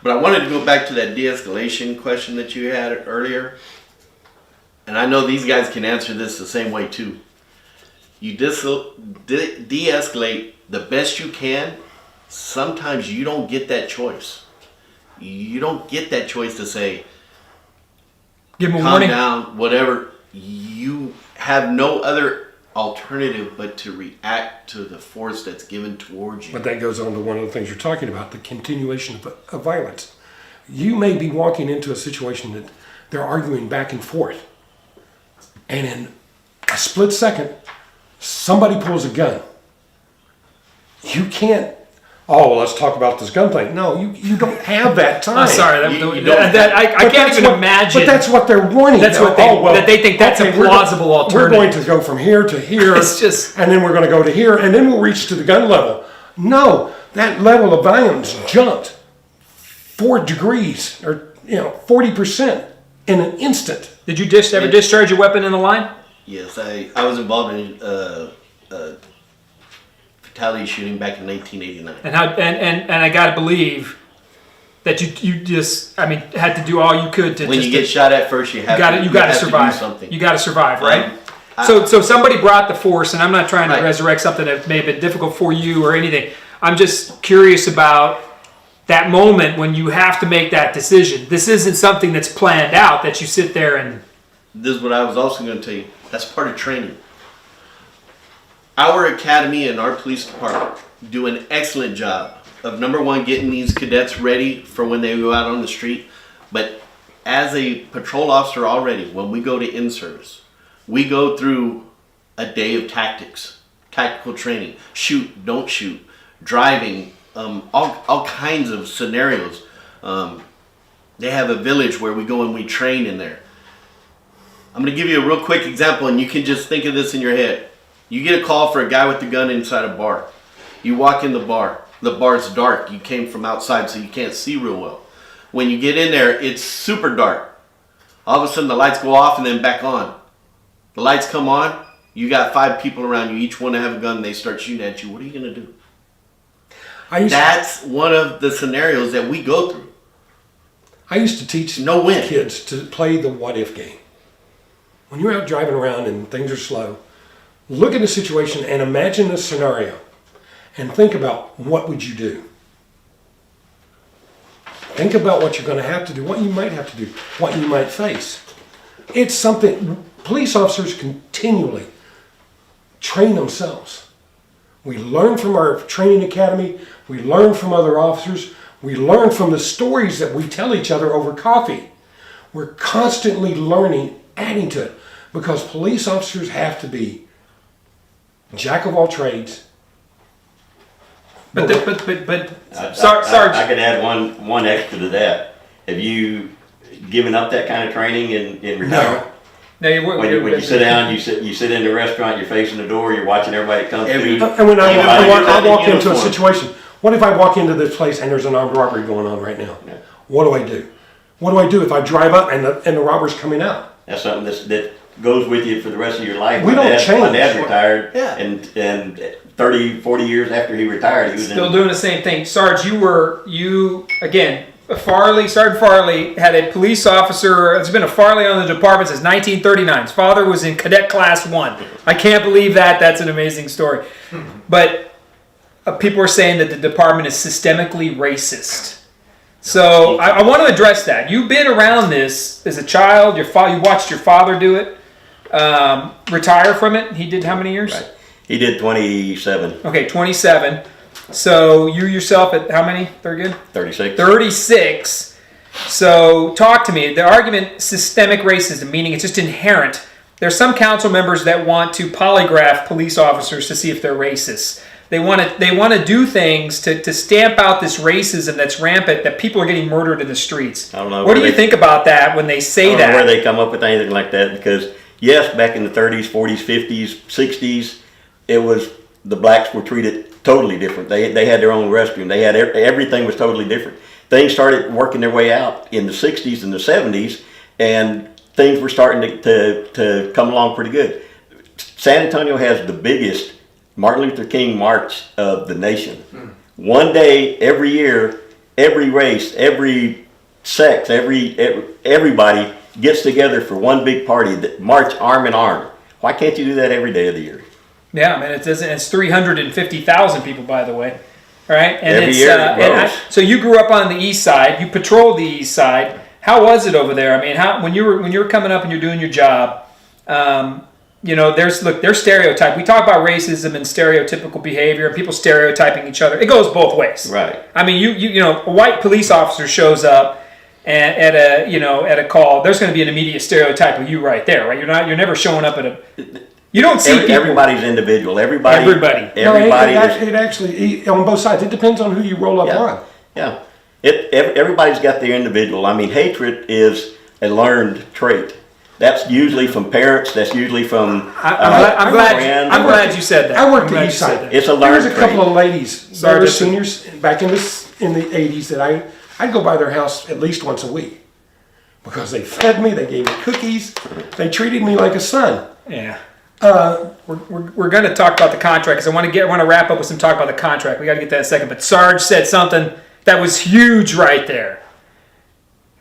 But I wanted to go back to that de-escalation question that you had earlier. And I know these guys can answer this the same way too. You de-escalate the best you can. Sometimes you don't get that choice. You don't get that choice to say, Give them a calm warning. down, whatever. You have no other alternative but to react to the force that's given towards you. But that goes on to one of the things you're talking about, the continuation of violence. You may be walking into a situation that they're arguing back and forth, and in a split second, somebody pulls a gun. You can't, oh, well, let's talk about this gun thing. No, you don't have that time. I'm sorry. I But can't that's even what- imagine. But that's what they're warning. That's what they- that they think that's a we're plausible alternative. We're going to go from here to here. It's just- and then we're going to go to here, and then we'll reach to the gun level. No, that level of violence jumped 4 degrees or 40% in an instant. Did you ever discharge your weapon in the line? Yes, I was involved in fatality shooting back in 1989. And I gotta believe that you just had to do all you could to When just you get shot at first, you have you gotta have survive. To do something. You gotta survive, right? I- So somebody brought the force, and I'm not trying to Right. resurrect something that may have been difficult for you or anything. I'm just curious about that moment when you have to make that decision. This isn't something that's planned out, that you sit there and... This is what I was also going to tell you. That's part of training. Our academy and our police department do an excellent job of, number one, getting these cadets ready for when they go out on the street. But as a patrol officer already, when we go to in-service, we go through a day of tactics, tactical training, shoot, don't shoot, driving, all kinds of scenarios. They have a village where we go and we train in there. I'm going to give you a real quick example, and you can just think of this in your head. You get a call for a guy with a gun inside a bar. You walk in the bar. The bar's dark. You came from outside, so you can't see real well. When you get in there, it's super dark. All of a sudden, the lights go off and then back on. The lights come on. You got 5 people around you. Each one have a gun. They start shooting at you. What are you going to do? That's one of the scenarios that we go through. I used to teach kids to play the what-if game. When you're out driving around and things are slow, look at a situation and imagine a scenario and think about, what would you do? Think about what you're going to have to do, what you might have to do, what you might face. It's something police officers continually train themselves. We learn from our training academy. We learn from other officers. We learn from the stories that we tell each other over coffee. We're constantly learning, adding to it, because police officers have to be jack of all trades. But Sarge, I could add one extra to that. Have you given up that kind of training in retirement? No, When you sit down, you sit in the restaurant, you're facing the door, you're watching everybody come through. And when I walk into a uniform. situation, what if I walk into this place and there's an armed robbery going on right now? Yeah. What do I do? What do I do if I drive up and the robber's coming out? That's something that goes with you for the rest of your life. We don't change. My dad retired, Yeah. and 30, 40 years after he retired, he was still doing the same thing. Sarge, Sergeant Farley had a police officer. It's been a Farley on the department since 1939. His father was in Cadet Class 1. I can't believe that. That's an amazing story. But people are saying that the department is systemically racist. So I want to address that. You've been around this as a child. You watched your father do it. Retire from it. He did how many years? Right. He did 27. Okay, 27. So you yourself at how many? 36. 36. So talk to me. The argument, systemic racism, meaning it's just inherent. There's some council members that want to polygraph police officers to see if they're racist. They want to do things to stamp out this racism that's rampant, that people are getting murdered in the streets. I don't know. What do you think about that when they say I don't that? know where they come up with anything like that, because yes, back in the 30s, 40s, 50s, 60s, it was, the blacks were treated totally different. They had their own restroom. They had everything was totally different. Things started working their way out in the 60s and the 70s, and things were starting to come along pretty good. San Antonio has the biggest Martin Luther King March of the nation. One day every year, every race, every sex, everybody gets together for one big party that march arm in arm. Why can't you do that every day of the year? Yeah, man, it doesn't. It's 350,000 people, by the way. All right, and Every it's year it grows. so you grew up on the east side. You patrolled the east side. How was it over there? I mean, when you were coming up and you're doing your job, you know, there's stereotype. We talk about racism and stereotypical behavior and people stereotyping each other. It goes both ways. Right. I mean, you know, a white police officer shows up and at a call. There's going to be an immediate stereotype of you right there, right? You're never showing up at a. You don't see people. Everybody's individual. Everybody. No, Everybody. it actually on both sides. It depends on who you roll up on. Yeah. Everybody's got their individual. I mean, hatred is a learned trait. That's usually from parents. That's usually from I'm glad you said that. I worked I'm the glad east you said side. that. It's a There learned was a couple trait. of ladies that were seniors back in the 80s that I'd go by their house at least once a week because they fed me, they gave me cookies, they treated me like a son. Yeah. We're going to talk about the contract because I want to wrap up with some talk about the contract. We got to get that in a second. But Sarge said something that was huge right there.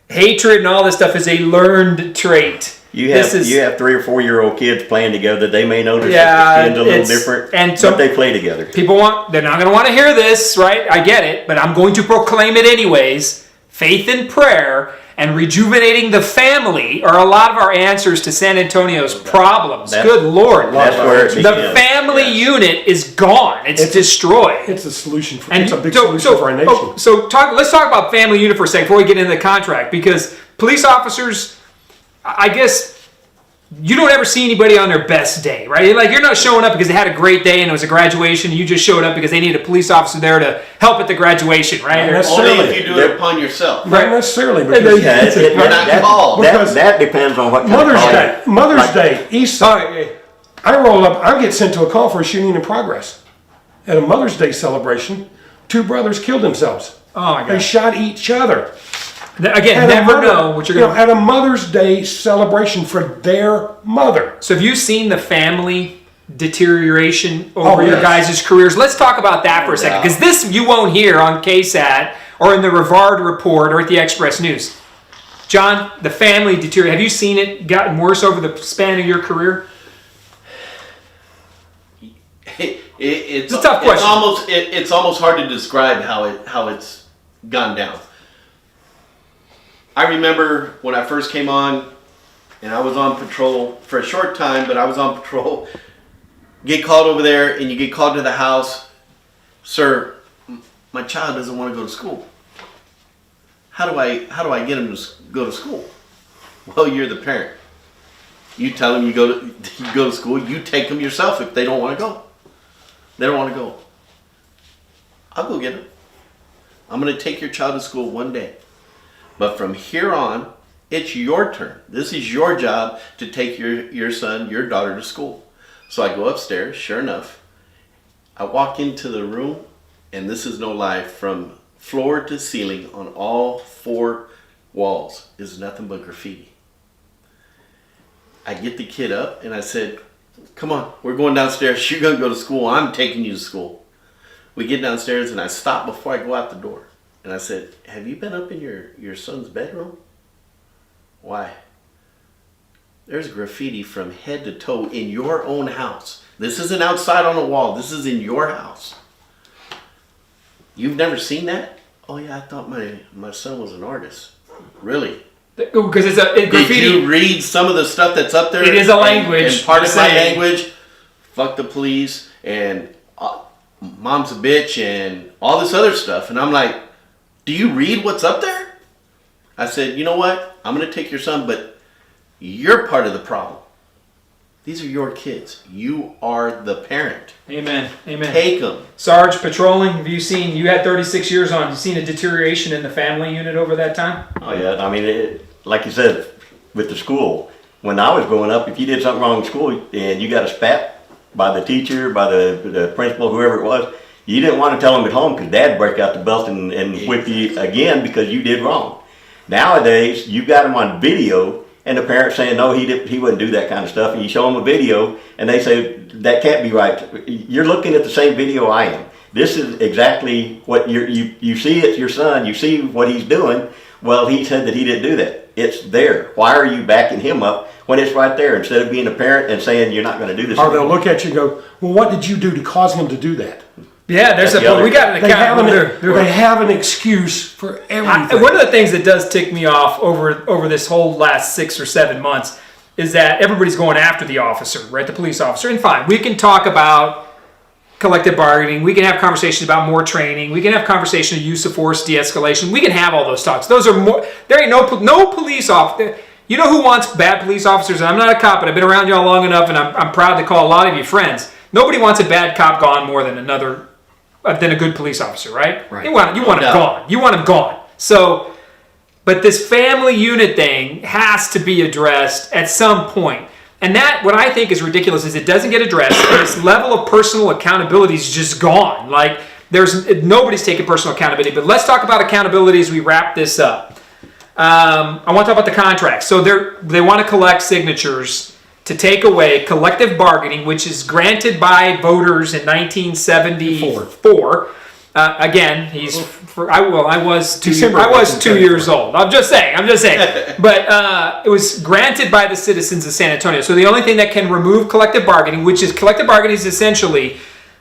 Hatred and all this stuff is a learned trait. You have 3 or 4 year old kids playing together. They may notice Yeah, that the skin's a little different, and so but they play together. They're not going to want to hear this, right? I get it, but I'm going to proclaim it anyways. Faith and prayer and rejuvenating the family are a lot of our answers to San Antonio's problems. Good Lord. That's where it the begins. family unit is gone. It's destroyed. It's a solution for And it's a big solution for our nation. Let's talk about family unit for a second before we get into the contract, because police officers, I guess, you don't ever see anybody on their best day, right? Like, you're not showing up because they had a great day and it was a graduation. You just showed up because they needed a police officer there to help at the graduation, right? Not Only necessarily. if you do it upon yourself. Not necessarily, because You're not called. That depends on what kind Mother's of call Day, Mother's Day, East Side. I roll up, I get sent to a call for a shooting in progress. At a Mother's Day celebration, 2 brothers killed themselves. Oh my They God. shot each other. Again, never know what you're going to... At a Mother's Day celebration for their mother. So have you seen the family deterioration over your yes. guys' careers? Let's talk about that for a second, because this you won't hear on KSAT or in the Rivard Report or at the Express News. John, the family deterioration, have you seen it gotten worse over the span of your career? It's a tough question. It's almost hard to describe how it's gone down. I remember when I first came on, and I was on patrol for a short time, but I was on patrol. Get called over there, and you get called to the house. Sir, my child doesn't want to go to school. How do I get him to go to school? Well, you're the parent. You tell them you go to school. You take them yourself if they don't want to go. They don't want to go. I'll go get them. I'm going to take your child to school one day. But from here on, it's your turn. This is your job to take your son, your daughter to school. So I go upstairs, sure enough. I walk into the room, and this is no lie, from floor to ceiling on all 4 walls is nothing but graffiti. I get the kid up, and I said, come on, we're going downstairs. You're going to go to school. I'm taking you to school. We get downstairs, and I stop before I go out the door. And I said, have you been up in your son's bedroom? Why? There's graffiti from head to toe in your own house. This isn't outside on a wall. This is in your house. You've never seen that? Oh yeah, I thought my son was an artist. Really? Because it's graffiti. Did you read some of the stuff that's up there? It is a language. And part of my saying. language, fuck the police, and mom's a bitch, and all this other stuff. And I'm like, do you read what's up there? I said, you know what? I'm going to take your son, but you're part of the problem. These are your kids. You are the parent. Amen. Amen. Take them. Sarge, patrolling, have you seen, you had 36 years on, you seen a deterioration in the family unit over that time? Oh yeah, I mean, like you said, with the school, when I was growing up, if you did something wrong in school and you got a spat by the teacher, by the principal, whoever it was, you didn't want to tell them at home because Dad'd break out the belt and whip you again because you did wrong. Nowadays, you got them on video and the parents saying, no, he wouldn't do that kind of stuff. And you show them a video, and they say, that can't be right. You're looking at the same video I am. This is exactly what you see. It's your son. You see what he's doing. Well, he said that he didn't do that. It's there. Why are you backing him up when it's right there, instead of being a parent and saying you're not going to do this? Or they'll look at you and go, well, what did you do to cause them to do that? Yeah, there's That's a the other we got an They have account. they have an excuse for everything. One of the things that does tick me off over this whole last 6 or 7 months is that everybody's going after the officer, right? The police officer. And fine, we can talk about collective bargaining. We can have conversations about more training. We can have conversation of use of force, de-escalation. We can have all those talks. Those are more. There ain't no police officer. You know who wants bad police officers? And I'm not a cop, but I've been around y'all long enough, and I'm proud to call a lot of you friends. Nobody wants a bad cop gone more than a good police officer, right? Right. You want him gone. You want him gone. So, but this family unit thing has to be addressed at some point. And that, what I think is ridiculous, is it doesn't get addressed. This level of personal accountability is just gone. Like, nobody's taking personal accountability. But let's talk about accountability as we wrap this up. I want to talk about the contracts. So they want to collect signatures to take away collective bargaining, which is granted by voters in 1974. Again, I was 2 years old. I'm just saying. But it was granted by the citizens of San Antonio. So the only thing that can remove collective bargaining, which is collective bargaining, is essentially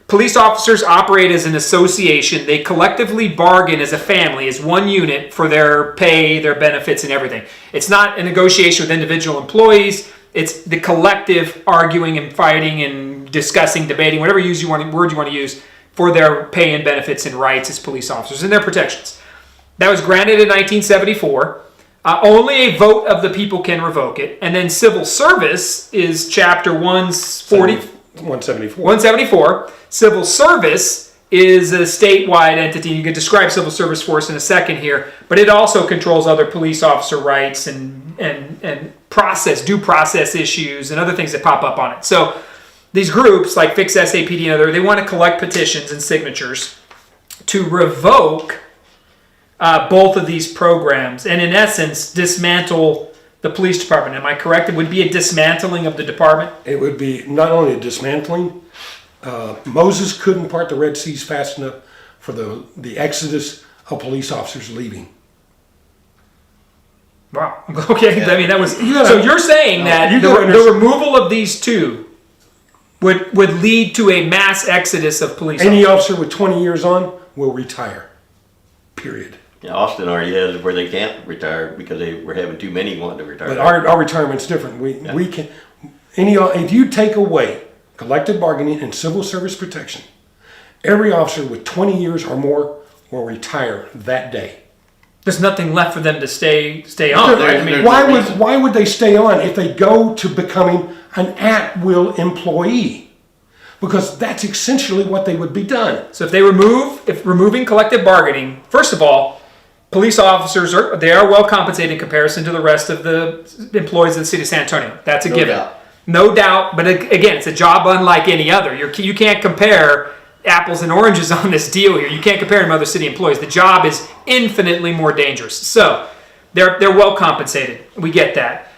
police officers operate as an association. They collectively bargain as a family, as one unit, for their pay, their benefits, and everything. It's not a negotiation with individual employees. It's the collective arguing and fighting and discussing, debating, whatever word you want to use, for their pay and benefits and rights as police officers and their protections. That was granted in 1974. Only a vote of the people can revoke it. And then civil service is Chapter 174. Civil service is a statewide entity. You can describe civil service for us in a second here, but it also controls other police officer rights and due process issues and other things that pop up on it. So these groups like Fix SAPD and other, they want to collect petitions and signatures to revoke both of these programs and, in essence, dismantle the police department. Am I correct? It would be a dismantling of the department? It would be not only a dismantling. Moses couldn't part the Red Seas fast enough for the exodus of police officers leaving. Wow. Okay. Yeah. I mean, that was. So so you're saying that the removal of these two would lead to a mass exodus of police Any officers? officer with 20 years on will retire. Period. Yeah, Austin already has where they can't retire because they were having too many wanting to retire. But our retirement's different. We can if you take away collective bargaining and civil service protection, every officer with 20 years or more will retire that day. There's nothing left for them to stay on, right? I mean, why would they stay on if they go to becoming an at-will employee? Because that's essentially what they would be done. so if removing collective bargaining, first of all, police officers are well compensated in comparison to the rest of the employees of the city of San Antonio. That's a given. Doubt. No doubt, but again, it's a job unlike any other. You can't compare apples and oranges on this deal here. You can't compare them to other city employees. The job is infinitely more dangerous. So they're well compensated. We get that.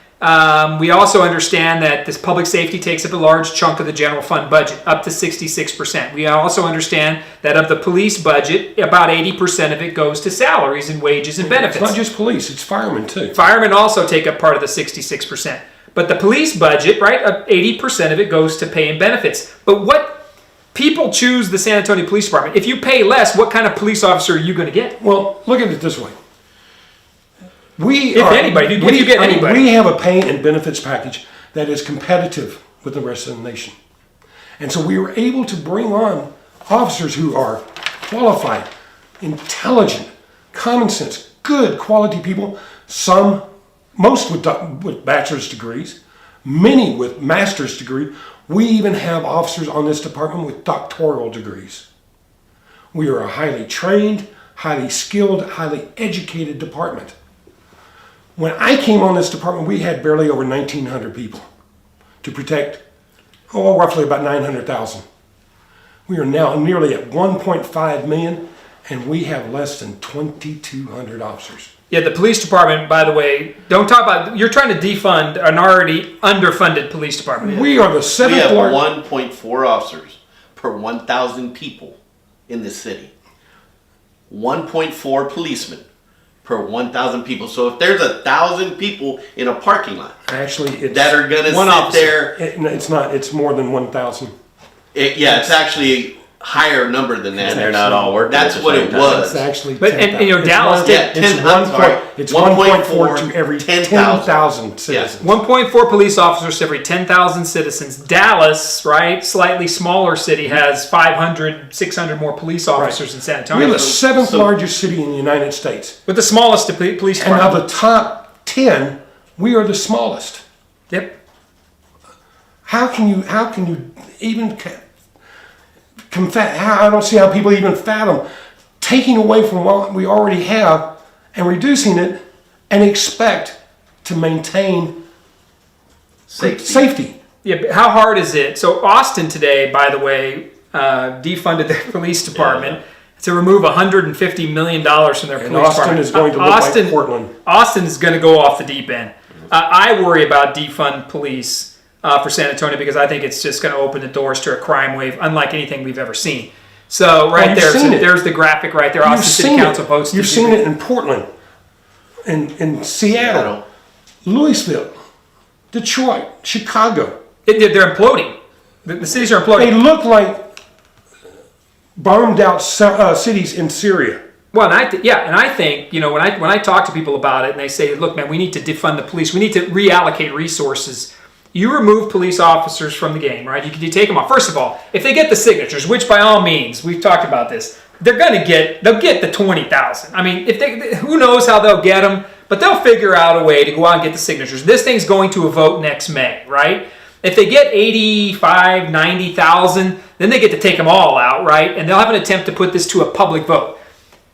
We also understand that this public safety takes up a large chunk of the general fund budget, up to 66%. We also understand that of the police budget, about 80% of it goes to salaries and wages and benefits. It's not just police, it's firemen too. Firemen also take up part of the 66%. But the police budget, right, 80% of it goes to pay and benefits. But what people choose the San Antonio Police Department. If you pay less, what kind of police officer are you going to get? Well, look at it this way. If you get anybody. We have a pay and benefits package that is competitive with the rest of the nation. And so we were able to bring on officers who are qualified, intelligent, common sense, good quality people, most with bachelor's degrees, many with master's degrees. We even have officers on this department with doctoral degrees. We are a highly trained, highly skilled, highly educated department. When I came on this department, we had barely over 1,900 people to protect, roughly about 900,000. We are now nearly at 1.5 million, and we have less than 2,200 officers. Yeah, the police department, by the way, don't talk about, you're trying to defund an already underfunded police department. We are the We seventh have largest. 1.4 officers per 1,000 people in this city. 1.4 policemen per 1,000 people. So if there's 1,000 people in a parking lot Actually, it's that are going to one sit officer. there, it's not. It's more than 1,000. it's actually a higher number than that. And they're not all working That's at the what same it time. was. It's actually. But- 10,000. and, you know, It's Dallas one- did- Yeah, It's 10, one I'm sorry, point. It's 1.4 to every 10,000. 10,000 citizens. 1.4 police officers to every 10,000 citizens. Dallas, right, slightly smaller city, has 500, 600 more police officers in San We're Antonio. the seventh So- largest city in the United States, With the smallest police and of department. the top 10, we are the smallest. Yep. How can you even I don't see how people even fathom taking away from what we already have and reducing it and expect to maintain safety. Yeah, but how hard is it? So Austin today, by the way, defunded their police department to remove $150 million from their And police Austin department. is going to look like Portland. Austin is going to go off the deep end. I worry about defund police for San Antonio because I think it's just going to open the doors to a crime wave unlike anything we've ever seen. So you've seen it. there's the graphic right there. You've Austin City seen Council it. votes. You've seen it in Portland, in Seattle, Louisville, Detroit, Chicago. They're imploding. The cities are imploding. They look like bombed out cities in Syria. Well, and I think, you know, when I talk to people about it and they say, look, man, we need to defund the police. We need to reallocate resources. You remove police officers from the game, right? You take them off. First of all, if they get the signatures, which by all means, we've talked about this, they'll get the 20,000. I mean, who knows how they'll get them, but they'll figure out a way to go out and get the signatures. This thing's going to a vote next May, right? If they get 85, 90,000, then they get to take them all out, right? And they'll have an attempt to put this to a public vote.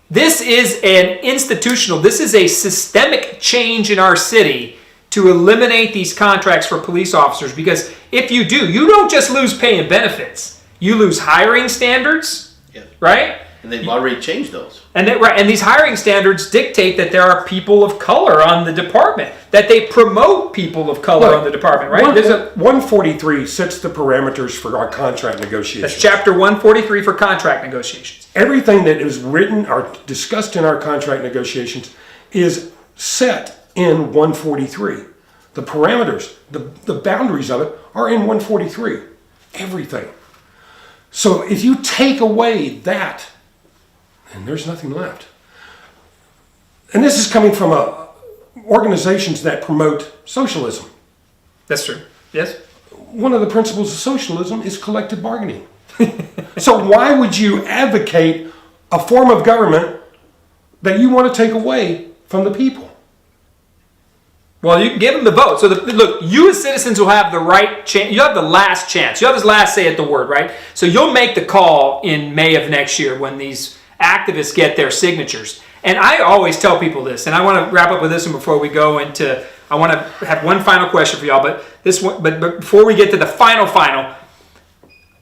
This is this is a systemic change in our city to eliminate these contracts for police officers, because if you do, you don't just lose pay and benefits. You lose hiring standards, right? And they've already changed those. And these hiring standards dictate that there are people of color on the department, that they promote people of color on the department, right? 143 sets the parameters for our contract negotiations. That's chapter 143 for contract negotiations. Everything that is written or discussed in our contract negotiations is set in 143. The parameters, the boundaries of it are in 143. Everything. So if you take away that, and there's nothing left. And this is coming from organizations that promote socialism. That's true. Yes? One of the principles of socialism is collective bargaining. So why would you advocate a form of government that you want to take away from the people? Well, you can give them the vote. So, look, you as citizens will have the right chance. You have the last chance. You have this last say at the word, right? So you'll make the call in May of next year when these activists get their signatures. And I always tell people this, and I want to wrap up with this one before we go into, I want to have one final question for y'all, but before we get to the final,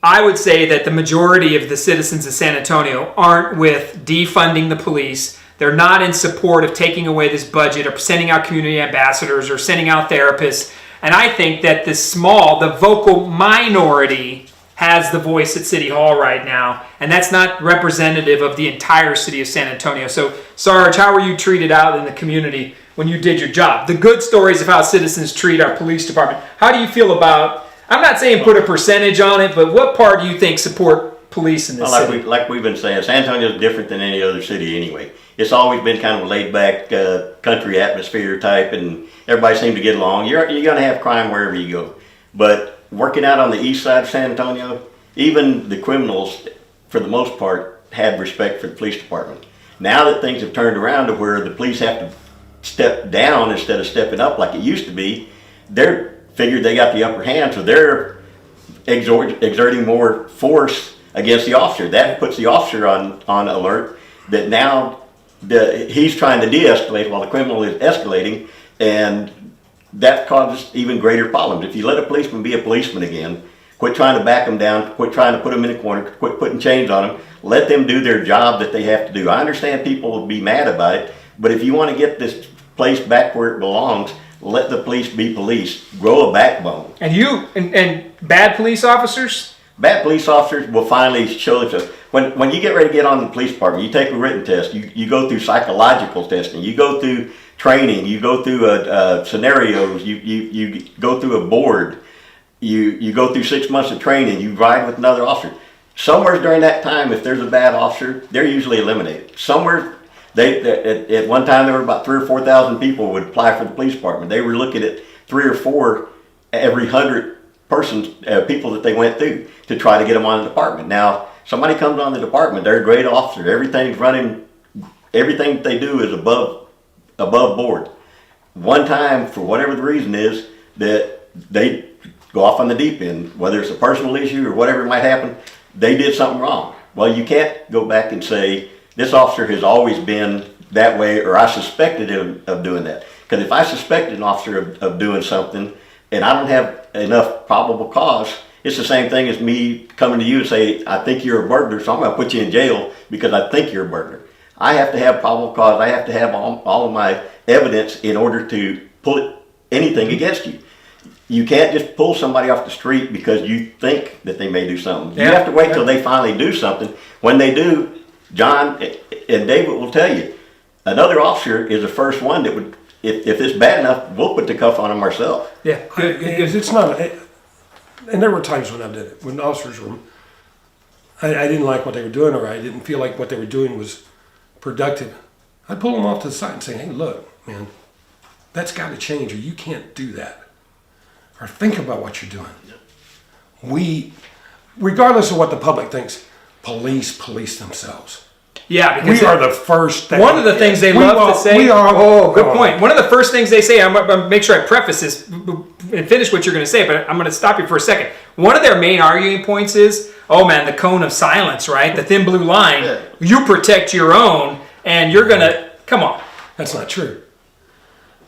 I would say that the majority of the citizens of San Antonio aren't with defunding the police. They're not in support of taking away this budget or sending out community ambassadors or sending out therapists. And I think that the vocal minority has the voice at City Hall right now. And that's not representative of the entire city of San Antonio. So, Sarge, how were you treated out in the community when you did your job? The good stories of how citizens treat our police department. How do you feel about, I'm not saying put a percentage on it, but what part do you think support police in this city? Like we've been saying, San Antonio is different than any other city anyway. It's always been kind of a laid-back country atmosphere type, and everybody seems to get along. You're going to have crime wherever you go. But working out on the east side of San Antonio, even the criminals, for the most part, had respect for the police department. Now that things have turned around to where the police have to step down instead of stepping up like it used to be, they're figured they got the upper hand, so they're exerting more force against the officer. That puts the officer on alert that now he's trying to de-escalate while the criminal is escalating, and that causes even greater problems. If you let a policeman be a policeman again, quit trying to back them down, quit trying to put them in a corner, quit putting chains on them, let them do their job that they have to do. I understand people will be mad about it, But if you want to get this place back where it belongs, let the police be police. Grow a backbone. And bad police officers? Bad police officers will finally show themselves. When you get ready to get on the police department, you take a written test, you go through psychological testing, you go through training, you go through scenarios, you go through a board, you go through 6 months of training, you ride with another officer. Somewhere during that time, if there's a bad officer, they're usually eliminated. Somewhere, at one time there were about 3,000 or 4,000 people would apply for the police department. They were looking at 3 or 4 every 100 people that they went through to try to get them on the department. Now, somebody comes on the department, they're a great officer. Everything's running, everything they do is above board. One time, for whatever the reason is, that they go off on the deep end, whether it's a personal issue or whatever might happen, they did something wrong. Well, you can't go back and say, this officer has always been that way, or I suspected him of doing that. Because if I suspected an officer of doing something, and I don't have enough probable cause, it's the same thing as me coming to you and say, I think you're a burglar, so I'm going to put you in jail because I think you're a burglar. I have to have probable cause. I have to have all of my evidence in order to pull anything against you. You can't just pull somebody off the street because you think that they may do something. You have to wait till they finally do something. When they do, John and David will tell you, another officer is the first one that would, if it's bad enough, we'll put the cuff on them ourselves. Yeah. It's not, and there were times when I did it, when officers were, I didn't like what they were doing, or I didn't feel like what they were doing was productive. I'd pull them off to the side and say, hey, look, man, that's got to change, or you can't do that. Or think about what you're doing. We, regardless of what the public thinks, police themselves. Yeah, because we are the first thing. One of the things they love to say. Good point. One of the first things they say. I'm going to make sure I preface this and finish what you're going to say, but I'm going to stop you for a second. One of their main arguing points is, oh man, the cone of silence, right? The thin blue line. Yeah. You protect your own, and you're going to come on. That's not true.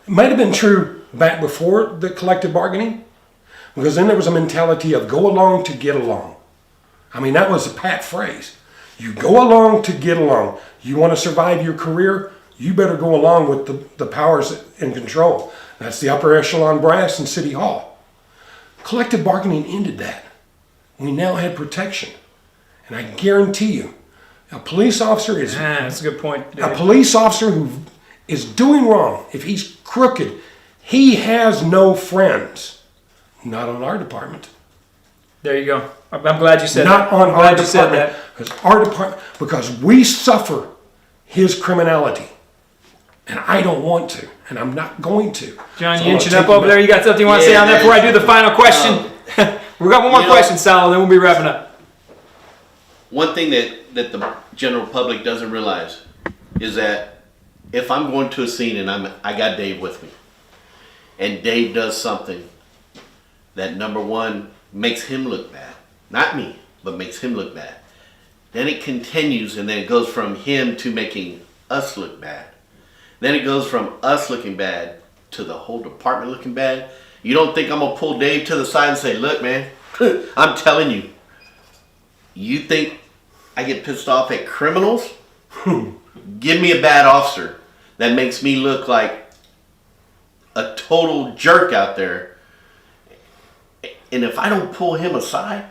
It might have been true back before the collective bargaining, because then there was a mentality of go along to get along. I mean, that was a pat phrase. You go along to get along. You want to survive your career, you better go along with the powers in control. That's the upper echelon brass in City Hall. Collective bargaining ended that. We now had protection. And I guarantee you, a police officer is... that's a good point, Dave. A police officer who is doing wrong, if he's crooked, he has no friends. Not on our department. There you go. I'm glad you said that. Not on our department. Because we suffer his criminality. And I don't want to. And I'm not going to. John, you inching up over there. You got something you want to say on that before I do the final question? We've got one more question, Sal, then we'll be wrapping up. One thing that the general public doesn't realize is that if I'm going to a scene and I got Dave with me, and Dave does something that, number one, makes him look bad. Not me, but makes him look bad. Then it continues, and then it goes from him to making us look bad. Then it goes from us looking bad to the whole department looking bad. You don't think I'm going to pull Dave to the side and say, look, man, I'm telling you, you think I get pissed off at criminals? Give me a bad officer that makes me look like a total jerk out there. And if I don't pull him aside,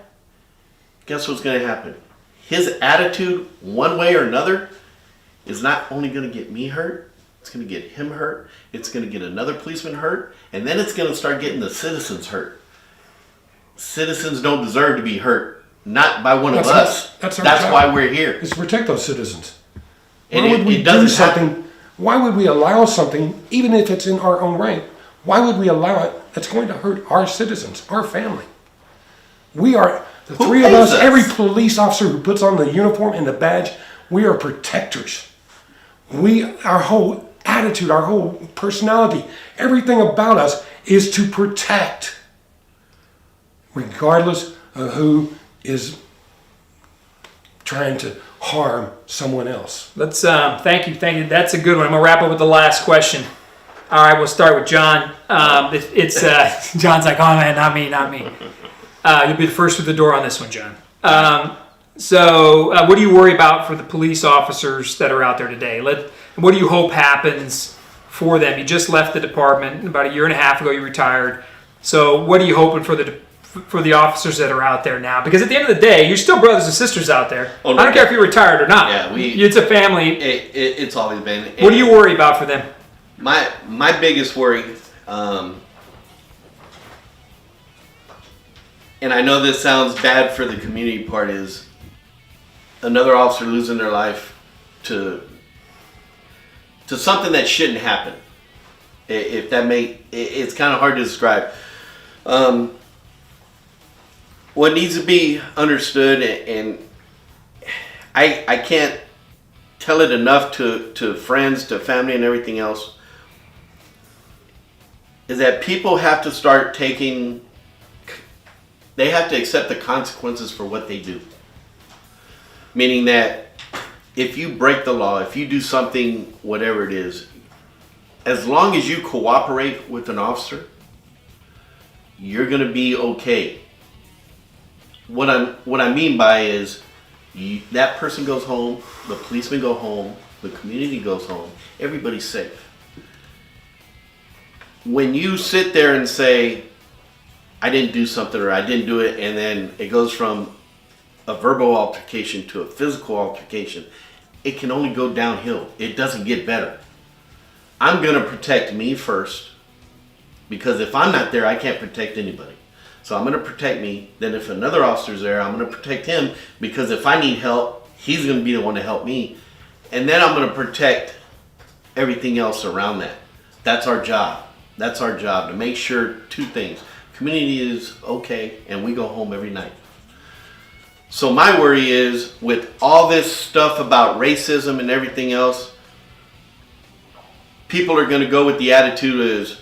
guess what's going to happen? His attitude, one way or another, is not only going to get me hurt, it's going to get him hurt, it's going to get another policeman hurt, and then it's going to start getting the citizens hurt. Citizens don't deserve to be hurt, not by one of us. That's why we're here. Is to protect those citizens. And why would we do something? Why would we allow something, even if it's in our own right? Why would we allow it that's going to hurt our citizens, our family? We are, the three of us, every police officer who puts on the uniform and the badge, we are protectors. Our whole attitude, our whole personality, everything about us is to protect, regardless of who is trying to harm someone else. Let's thank you. That's a good one. I'm gonna wrap up with the last question. All right, we'll start with John. John's like, oh man, not me. You'll be the first through the door on this one, John. So what do you worry about for the police officers that are out there today? What do you hope happens for them? You just left the department about a year and a half ago. You retired. So what are you hoping for the officers that are out there now? Because at the end of the day, you're still brothers and sisters out there. Oh, no, I don't care if you're retired or not. Yeah, it's a family. It's always been. What do you worry about for them? My biggest worry, and I know this sounds bad for the community part, is another officer losing their life to something that shouldn't happen. If that it's kind of hard to describe. What needs to be understood, and I can't tell it enough to friends, to family, and everything else, is that people have to start they have to accept the consequences for what they do. Meaning that if you break the law, if you do something, whatever it is, as long as you cooperate with an officer, you're going to be okay. What I mean by is that person goes home, the policeman go home, the community goes home, everybody's safe. When you sit there and say, I didn't do something or I didn't do it, and then it goes from a verbal altercation to a physical altercation, it can only go downhill. It doesn't get better. I'm going to protect me first, because if I'm not there, I can't protect anybody. So I'm going to protect me. Then if another officer's there, I'm going to protect him, because if I need help, he's going to be the one to help me. And then I'm going to protect everything else around that. That's our job. That's our job, to make sure two things. Community is okay, and we go home every night. So my worry is, with all this stuff about racism and everything else, people are going to go with the attitude is,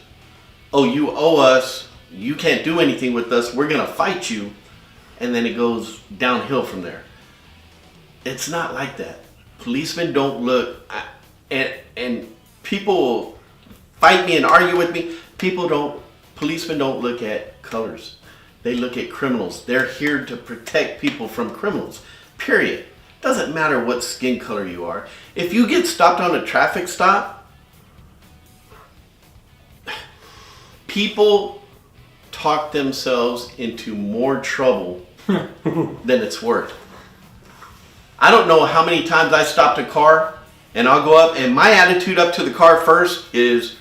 oh, you owe us, you can't do anything with us, we're going to fight you, and then it goes downhill from there. It's not like that. Policemen don't look, and people fight me and argue with me. Policemen don't look at colors. They look at criminals. They're here to protect people from criminals, period. Doesn't matter what skin color you are. If you get stopped on a traffic stop, people talk themselves into more trouble than it's worth. I don't know how many times I stopped a car and I'll go up, and my attitude up to the car first is,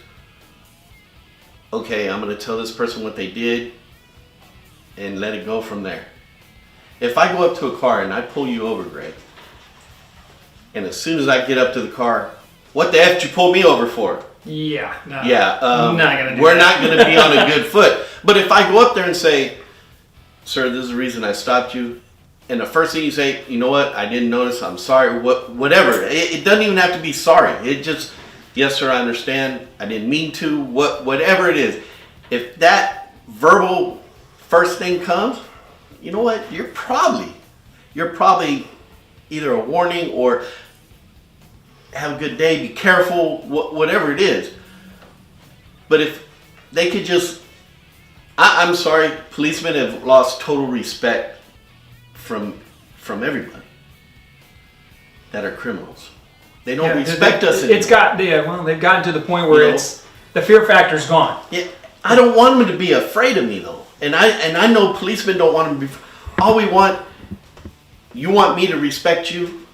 okay, I'm going to tell this person what they did and let it go from there. If I go up to a car and I pull you over, Greg, and as soon as I get up to the car, what the F did you pull me over for? Yeah. No, Yeah, we're not going to be on a good foot. But if I go up there and say, sir, this is the reason I stopped you, and the first thing you say, you know what, I didn't notice, I'm sorry, whatever. It doesn't even have to be sorry. It just, yes, sir, I understand, I didn't mean to, whatever it is. If that verbal first thing comes, you know what, you're probably either a warning or have a good day, be careful, whatever it is. But if they could just, I'm sorry, policemen have lost total respect from everybody that are criminals. They don't respect us anymore. They've gotten to the point where it's the fear factor's gone. Yeah, I don't want them to be afraid of me though, and I know policemen don't want them to be. All we want, you want me to respect you,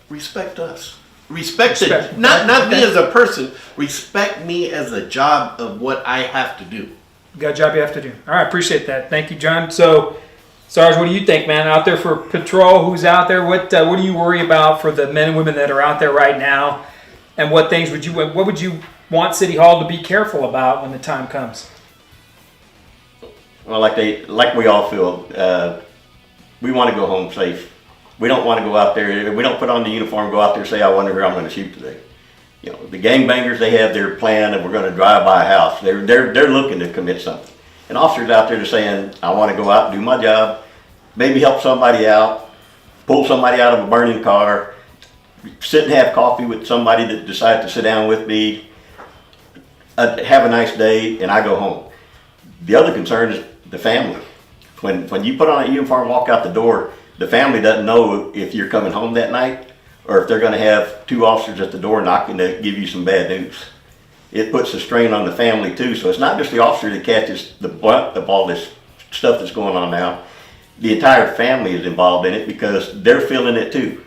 respect us. Respect it, not me as a person. Respect me as a job of what I have to do. You got a job you have to do. All right, appreciate that. Thank you, John. So, Sarge, what do you think, man? Out there for patrol, who's out there? What do you worry about for the men and women that are out there right now? And what would you want City Hall to be careful about when the time comes? Well, like we all feel, we want to go home safe. We don't want to go out there. We don't put on the uniform and go out there and say, I wonder who I'm going to shoot today. You know, the gangbangers, they have their plan and we're going to drive by a house. They're looking to commit something. And officers out there are saying, I want to go out and do my job, maybe help somebody out, pull somebody out of a burning car, sit and have coffee with somebody that decides to sit down with me, have a nice day, and I go home. The other concern is the family. When you put on a uniform and walk out the door, the family doesn't know if you're coming home that night or if they're going to have 2 officers at the door knocking to give you some bad news. It puts a strain on the family too. So it's not just the officer that catches the brunt of all this stuff that's going on now. The entire family is involved in it because they're feeling it too.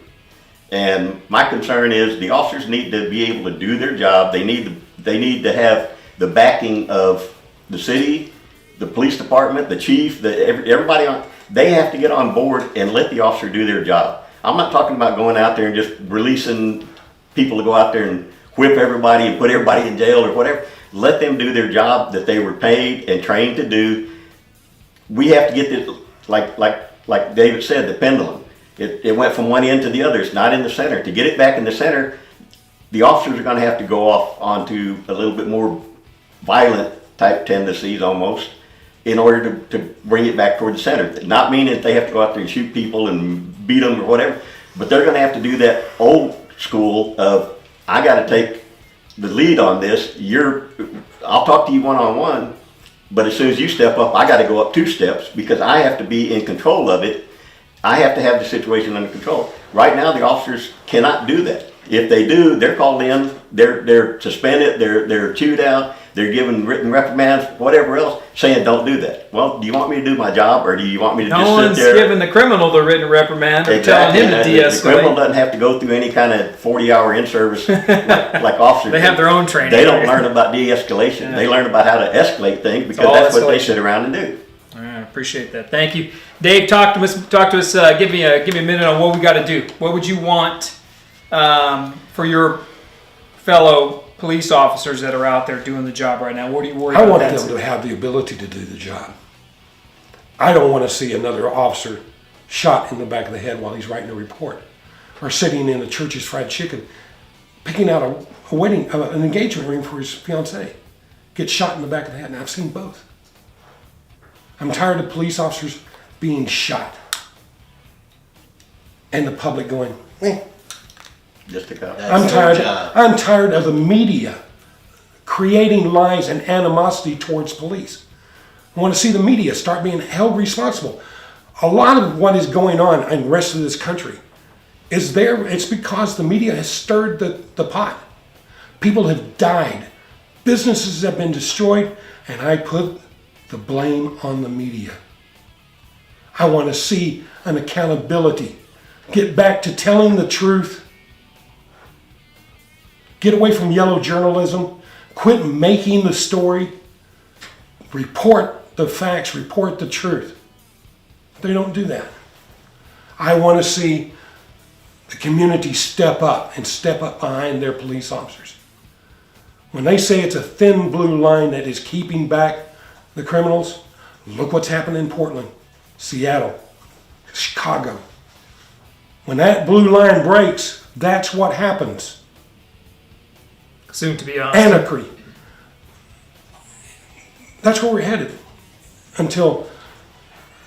And my concern is the officers need to be able to do their job. They need to have the backing of the city, the police department, the chief, everybody on. They have to get on board and let the officer do their job. I'm not talking about going out there and just releasing people to go out there and whip everybody and put everybody in jail or whatever. Let them do their job that they were paid and trained to do. We have to get this, like David said, the pendulum. It went from one end to the other. It's not in the center. To get it back in the center, the officers are going to have to go off onto a little bit more violent type tendencies almost in order to bring it back toward the center. Not meaning that they have to go out there and shoot people and beat them or whatever, but they're going to have to do that old school of, I got to take the lead on this. I'll talk to you one-on-one, but as soon as you step up, I got to go up 2 steps because I have to be in control of it. I have to have the situation under control. Right now, the officers cannot do that. If they do, they're called in, they're suspended, they're chewed out, they're given written reprimands, whatever else, saying don't do that. Well, do you want me to do my job, or do you want me to just sit there? No one's giving the criminal the written reprimand or telling him to de-escalate. The criminal doesn't have to go through any kind of 40-hour in-service like officers. They have their own training. They don't learn about de-escalation. Yeah. They learn about how to escalate things because that's what they sit around and do. All right, I appreciate that. Thank you, Dave. Talk to us. Give me a minute on what we got to do. What would you want for your fellow police officers that are out there doing the job right now? What are you worried about? I want them to have the ability to do the job. I don't want to see another officer shot in the back of the head while he's writing a report, or sitting in a Church's Fried Chicken, picking out a wedding, an engagement ring for his fiancée, get shot in the back of the head. And I've seen both. I'm tired of police officers being shot, and the public going, eh. Just a cop. I'm tired of the media creating lies and animosity towards police. I want to see the media start being held responsible. A lot of what is going on in the rest of this country it's because the media has stirred the pot. People have died. Businesses have been destroyed, and I put the blame on the media. I want to see an accountability. Get back to telling the truth. Get away from yellow journalism. Quit making the story. Report the facts. Report the truth. They don't do that. I want to see the community step up and step up behind their police officers. When they say it's a thin blue line that is keeping back the criminals, look what's happened in Portland, Seattle, Chicago. When that blue line breaks, that's what happens. Soon to be honest. Anarchy. That's where we're headed. Until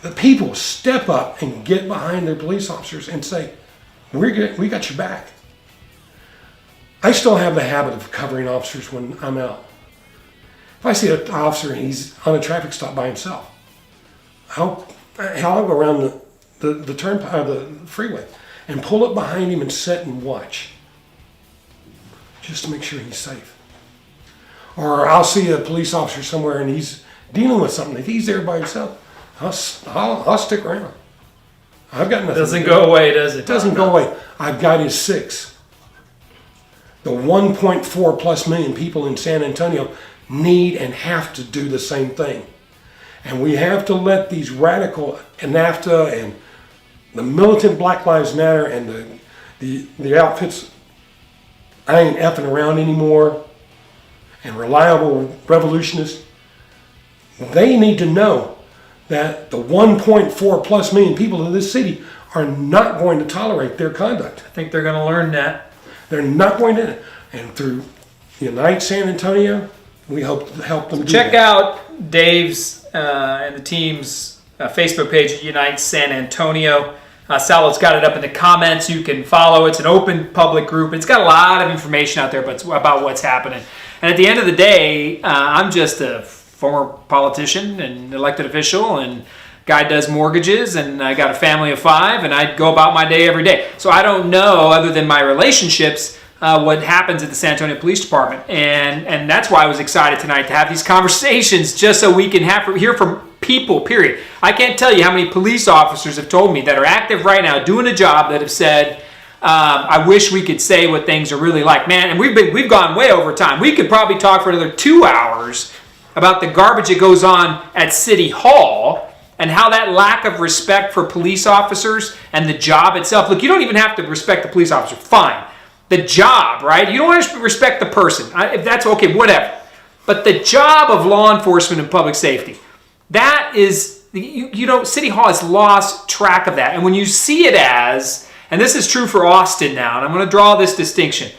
the people step up and get behind their police officers and say, we got your back. I still have the habit of covering officers when I'm out. If I see an officer and he's on a traffic stop by himself, I'll go around the freeway and pull up behind him and sit and watch, just to make sure he's safe. Or I'll see a police officer somewhere and he's dealing with something. If he's there by himself, I'll stick around. I've got nothing. Doesn't go away, does it? It doesn't go away. I've got his 6. The 1.4 plus million people in San Antonio need and have to do the same thing. And we have to let these radical NAFTA and the militant Black Lives Matter and the outfits, I ain't effing around anymore, and reliable revolutionists, they need to know that the 1.4 plus million people of this city are not going to tolerate their conduct. I think they're going to learn that. They're not going to. And through Unite San Antonio, we hope to help them do Check that. out Dave's and the team's Facebook page at Unite San Antonio. Sal's got it up in the comments. You can follow. It's an open public group. It's got a lot of information out there about what's happening. And at the end of the day, I'm just a former politician and elected official, and Guy does mortgages, and I got a family of 5, and I go about my day every day. So I don't know, other than my relationships, what happens at the San Antonio Police Department. And that's why I was excited tonight to have these conversations, just so we can hear from people, period. I can't tell you how many police officers have told me that are active right now doing a job that have said, I wish we could say what things are really like. Man, and we've gone way over time. We could probably talk for another 2 hours about the garbage that goes on at City Hall and how that lack of respect for police officers and the job itself. Look, you don't even have to respect the police officer. Fine. The job, right? You don't want to respect the person. If that's okay, whatever. But the job of law enforcement and public safety, that is, City Hall has lost track of that. And when you see it as, and this is true for Austin now, and I'm going to draw this distinction.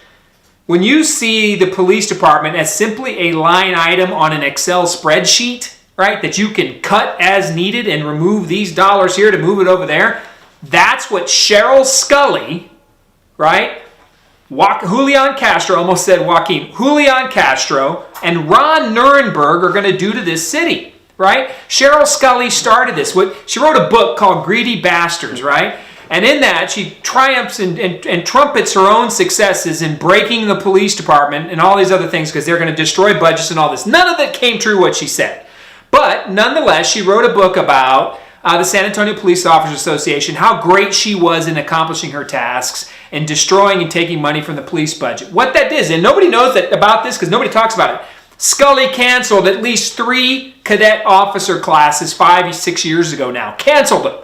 When you see the police department as simply a line item on an Excel spreadsheet, right, that you can cut as needed and remove these dollars here to move it over there, that's what Cheryl Scully, right, Julian Castro, almost said Joaquin, Julian Castro and Ron Nirenberg are going to do to this city, right? Cheryl Scully started this. She wrote a book called Greedy Bastards, right? And in that, she triumphs and trumpets her own successes in breaking the police department and all these other things because they're going to destroy budgets and all this. None of that came true what she said. But nonetheless, she wrote a book about the San Antonio Police Officers Association, how great she was in accomplishing her tasks and destroying and taking money from the police budget. What that is, and nobody knows about this because nobody talks about it. Scully canceled at least 3 cadet officer classes 5, 6 years ago now. Canceled them.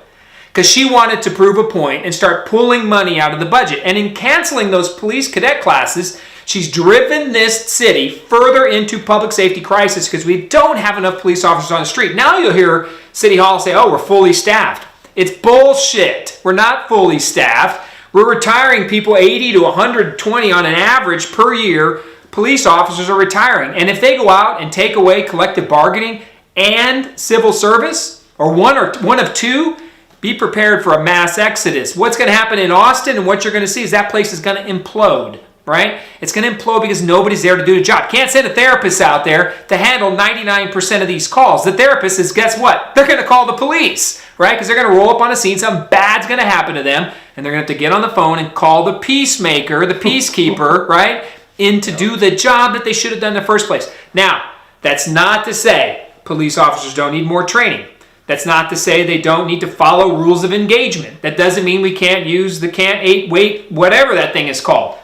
Because she wanted to prove a point and start pulling money out of the budget. And in canceling those police cadet classes, she's driven this city further into public safety crisis because we don't have enough police officers on the street. Now you'll hear City Hall say, oh, we're fully staffed. It's bullshit. We're not fully staffed. We're retiring people 80 to 120 on an average per year. Police officers are retiring. And if they go out and take away collective bargaining and civil service, or one of two, be prepared for a mass exodus. What's going to happen in Austin and what you're going to see is that place is going to implode, right? It's going to implode because nobody's there to do the job. Can't send a therapist out there to handle 99% of these calls. The therapist is, guess what? They're going to call the police, right? Because they're going to roll up on a scene, something bad's going to happen to them, and they're going to have to get on the phone and call the peacemaker, the peacekeeper, right, in to do the job that they should have done in the first place. Now, that's not to say police officers don't need more training. That's not to say they don't need to follow rules of engagement. That doesn't mean we can't use the can't, ate, wait, whatever that thing is called.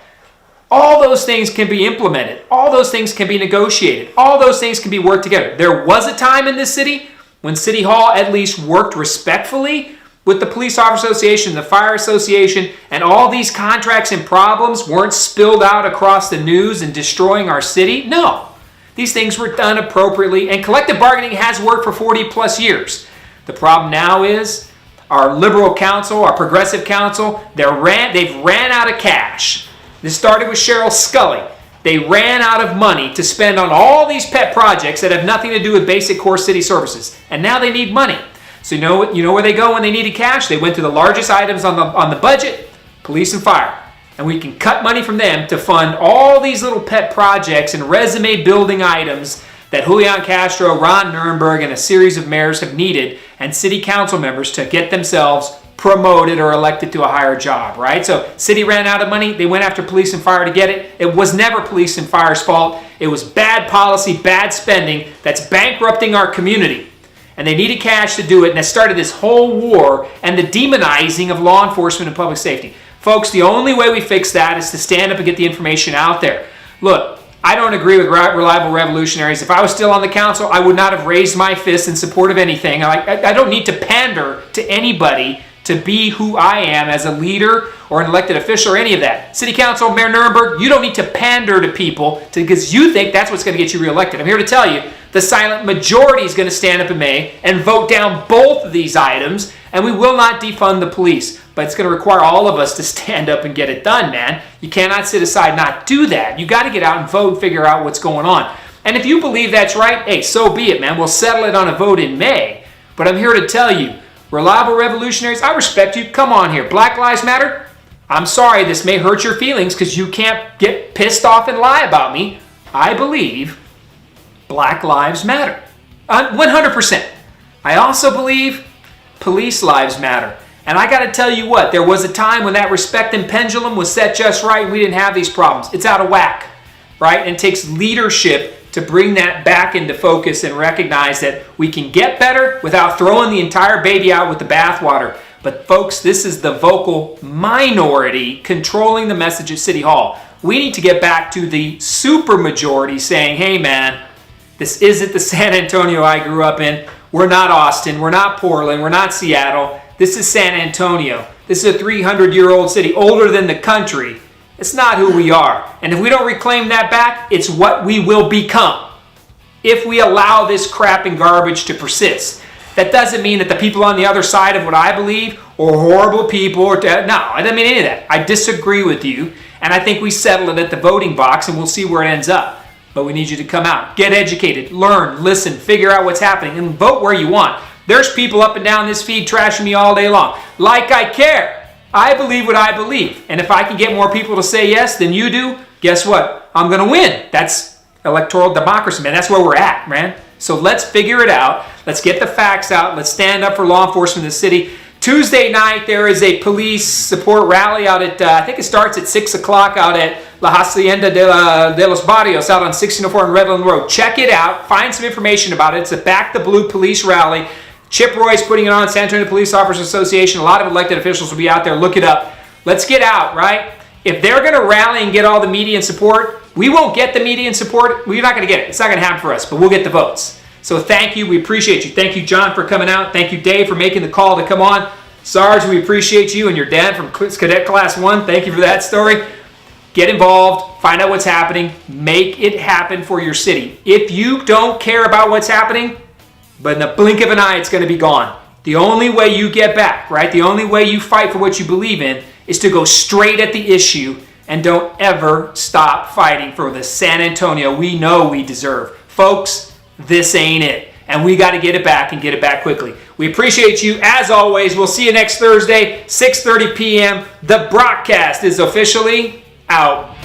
All those things can be implemented. All those things can be negotiated. All those things can be worked together. There was a time in this city when City Hall at least worked respectfully with the Police Officer Association, the Fire Association, and all these contracts and problems weren't spilled out across the news and destroying our city. No. These things were done appropriately, and collective bargaining has worked for 40 plus years. The problem now is our liberal council, our progressive council, they've ran out of cash. This started with Cheryl Scully. They ran out of money to spend on all these pet projects that have nothing to do with basic core city services. And now they need money. So you know where they go when they needed cash? They went to the largest items on the budget, police and fire. And we can cut money from them to fund all these little pet projects and resume building items that Julian Castro, Ron Nirenberg, and a series of mayors have needed, and city council members to get themselves promoted or elected to a higher job, right? So city ran out of money. They went after police and fire to get it. It was never police and fire's fault. It was bad policy, bad spending that's bankrupting our community. And they needed cash to do it, and that started this whole war and the demonizing of law enforcement and public safety. Folks, the only way we fix that is to stand up and get the information out there. Look, I don't agree with reliable revolutionaries. If I was still on the council, I would not have raised my fist in support of anything. I don't need to pander to anybody to be who I am as a leader or an elected official or any of that. City Council, Mayor Nirenberg, you don't need to pander to people because you think that's what's going to get you reelected. I'm here to tell you, the silent majority is going to stand up in May and vote down both of these items, and we will not defund the police. But it's going to require all of us to stand up and get it done, man. You cannot sit aside and not do that. You got to get out and vote and figure out what's going on. And if you believe that's right, hey, so be it, man. We'll settle it on a vote in May. But I'm here to tell you, reliable revolutionaries, I respect you. Come on here. Black Lives Matter? I'm sorry, this may hurt your feelings because you can't get pissed off and lie about me. I believe Black Lives Matter. 100%. I also believe police lives matter. And I got to tell you what, there was a time when that respect and pendulum was set just right and we didn't have these problems. It's out of whack, right? And it takes leadership to bring that back into focus and recognize that we can get better without throwing the entire baby out with the bathwater. But folks, this is the vocal minority controlling the message at City Hall. We need to get back to the supermajority saying, hey man, this isn't the San Antonio I grew up in. We're not Austin. We're not Portland. We're not Seattle. This is San Antonio. This is a 300-year-old city, older than the country. It's not who we are. And if we don't reclaim that back, it's what we will become if we allow this crap and garbage to persist. That doesn't mean that the people on the other side of what I believe are horrible people. No, I don't mean any of that. I disagree with you, and I think we settle it at the voting box, and we'll see where it ends up. But we need you to come out, get educated, learn, listen, figure out what's happening, and vote where you want. There's people up and down this feed trashing me all day long. Like I care. I believe what I believe. And if I can get more people to say yes than you do, guess what? I'm going to win. That's electoral democracy, man. That's where we're at, man. So let's figure it out. Let's get the facts out. Let's stand up for law enforcement in the city. Tuesday night, there is a police support rally out at, I think it starts at 6 o'clock out at La Hacienda de los Barrios out on 1604 and Redland Road. Check it out. Find some information about it. It's a Back the Blue police rally. Chip Roy's putting it on, San Antonio Police Officers Association. A lot of elected officials will be out there. Look it up. Let's get out, right? If they're going to rally and get all the media and support, we won't get the media and support. We're not going to get it. It's not going to happen for us, but we'll get the votes. So thank you. We appreciate you. Thank you, John, for coming out. Thank you, Dave, for making the call to come on. Sarge, we appreciate you and your dad from Cadet Class 1. Thank you for that story. Get involved. Find out what's happening. Make it happen for your city. If you don't care about what's happening, but in the blink of an eye, it's going to be gone. The only way you get back, right? The only way you fight for what you believe in is to go straight at the issue and don't ever stop fighting for the San Antonio we know we deserve. Folks, this ain't it. And we got to get it back and get it back quickly. We appreciate you. As always, we'll see you next Thursday, 6:30 p.m. The broadcast is officially out.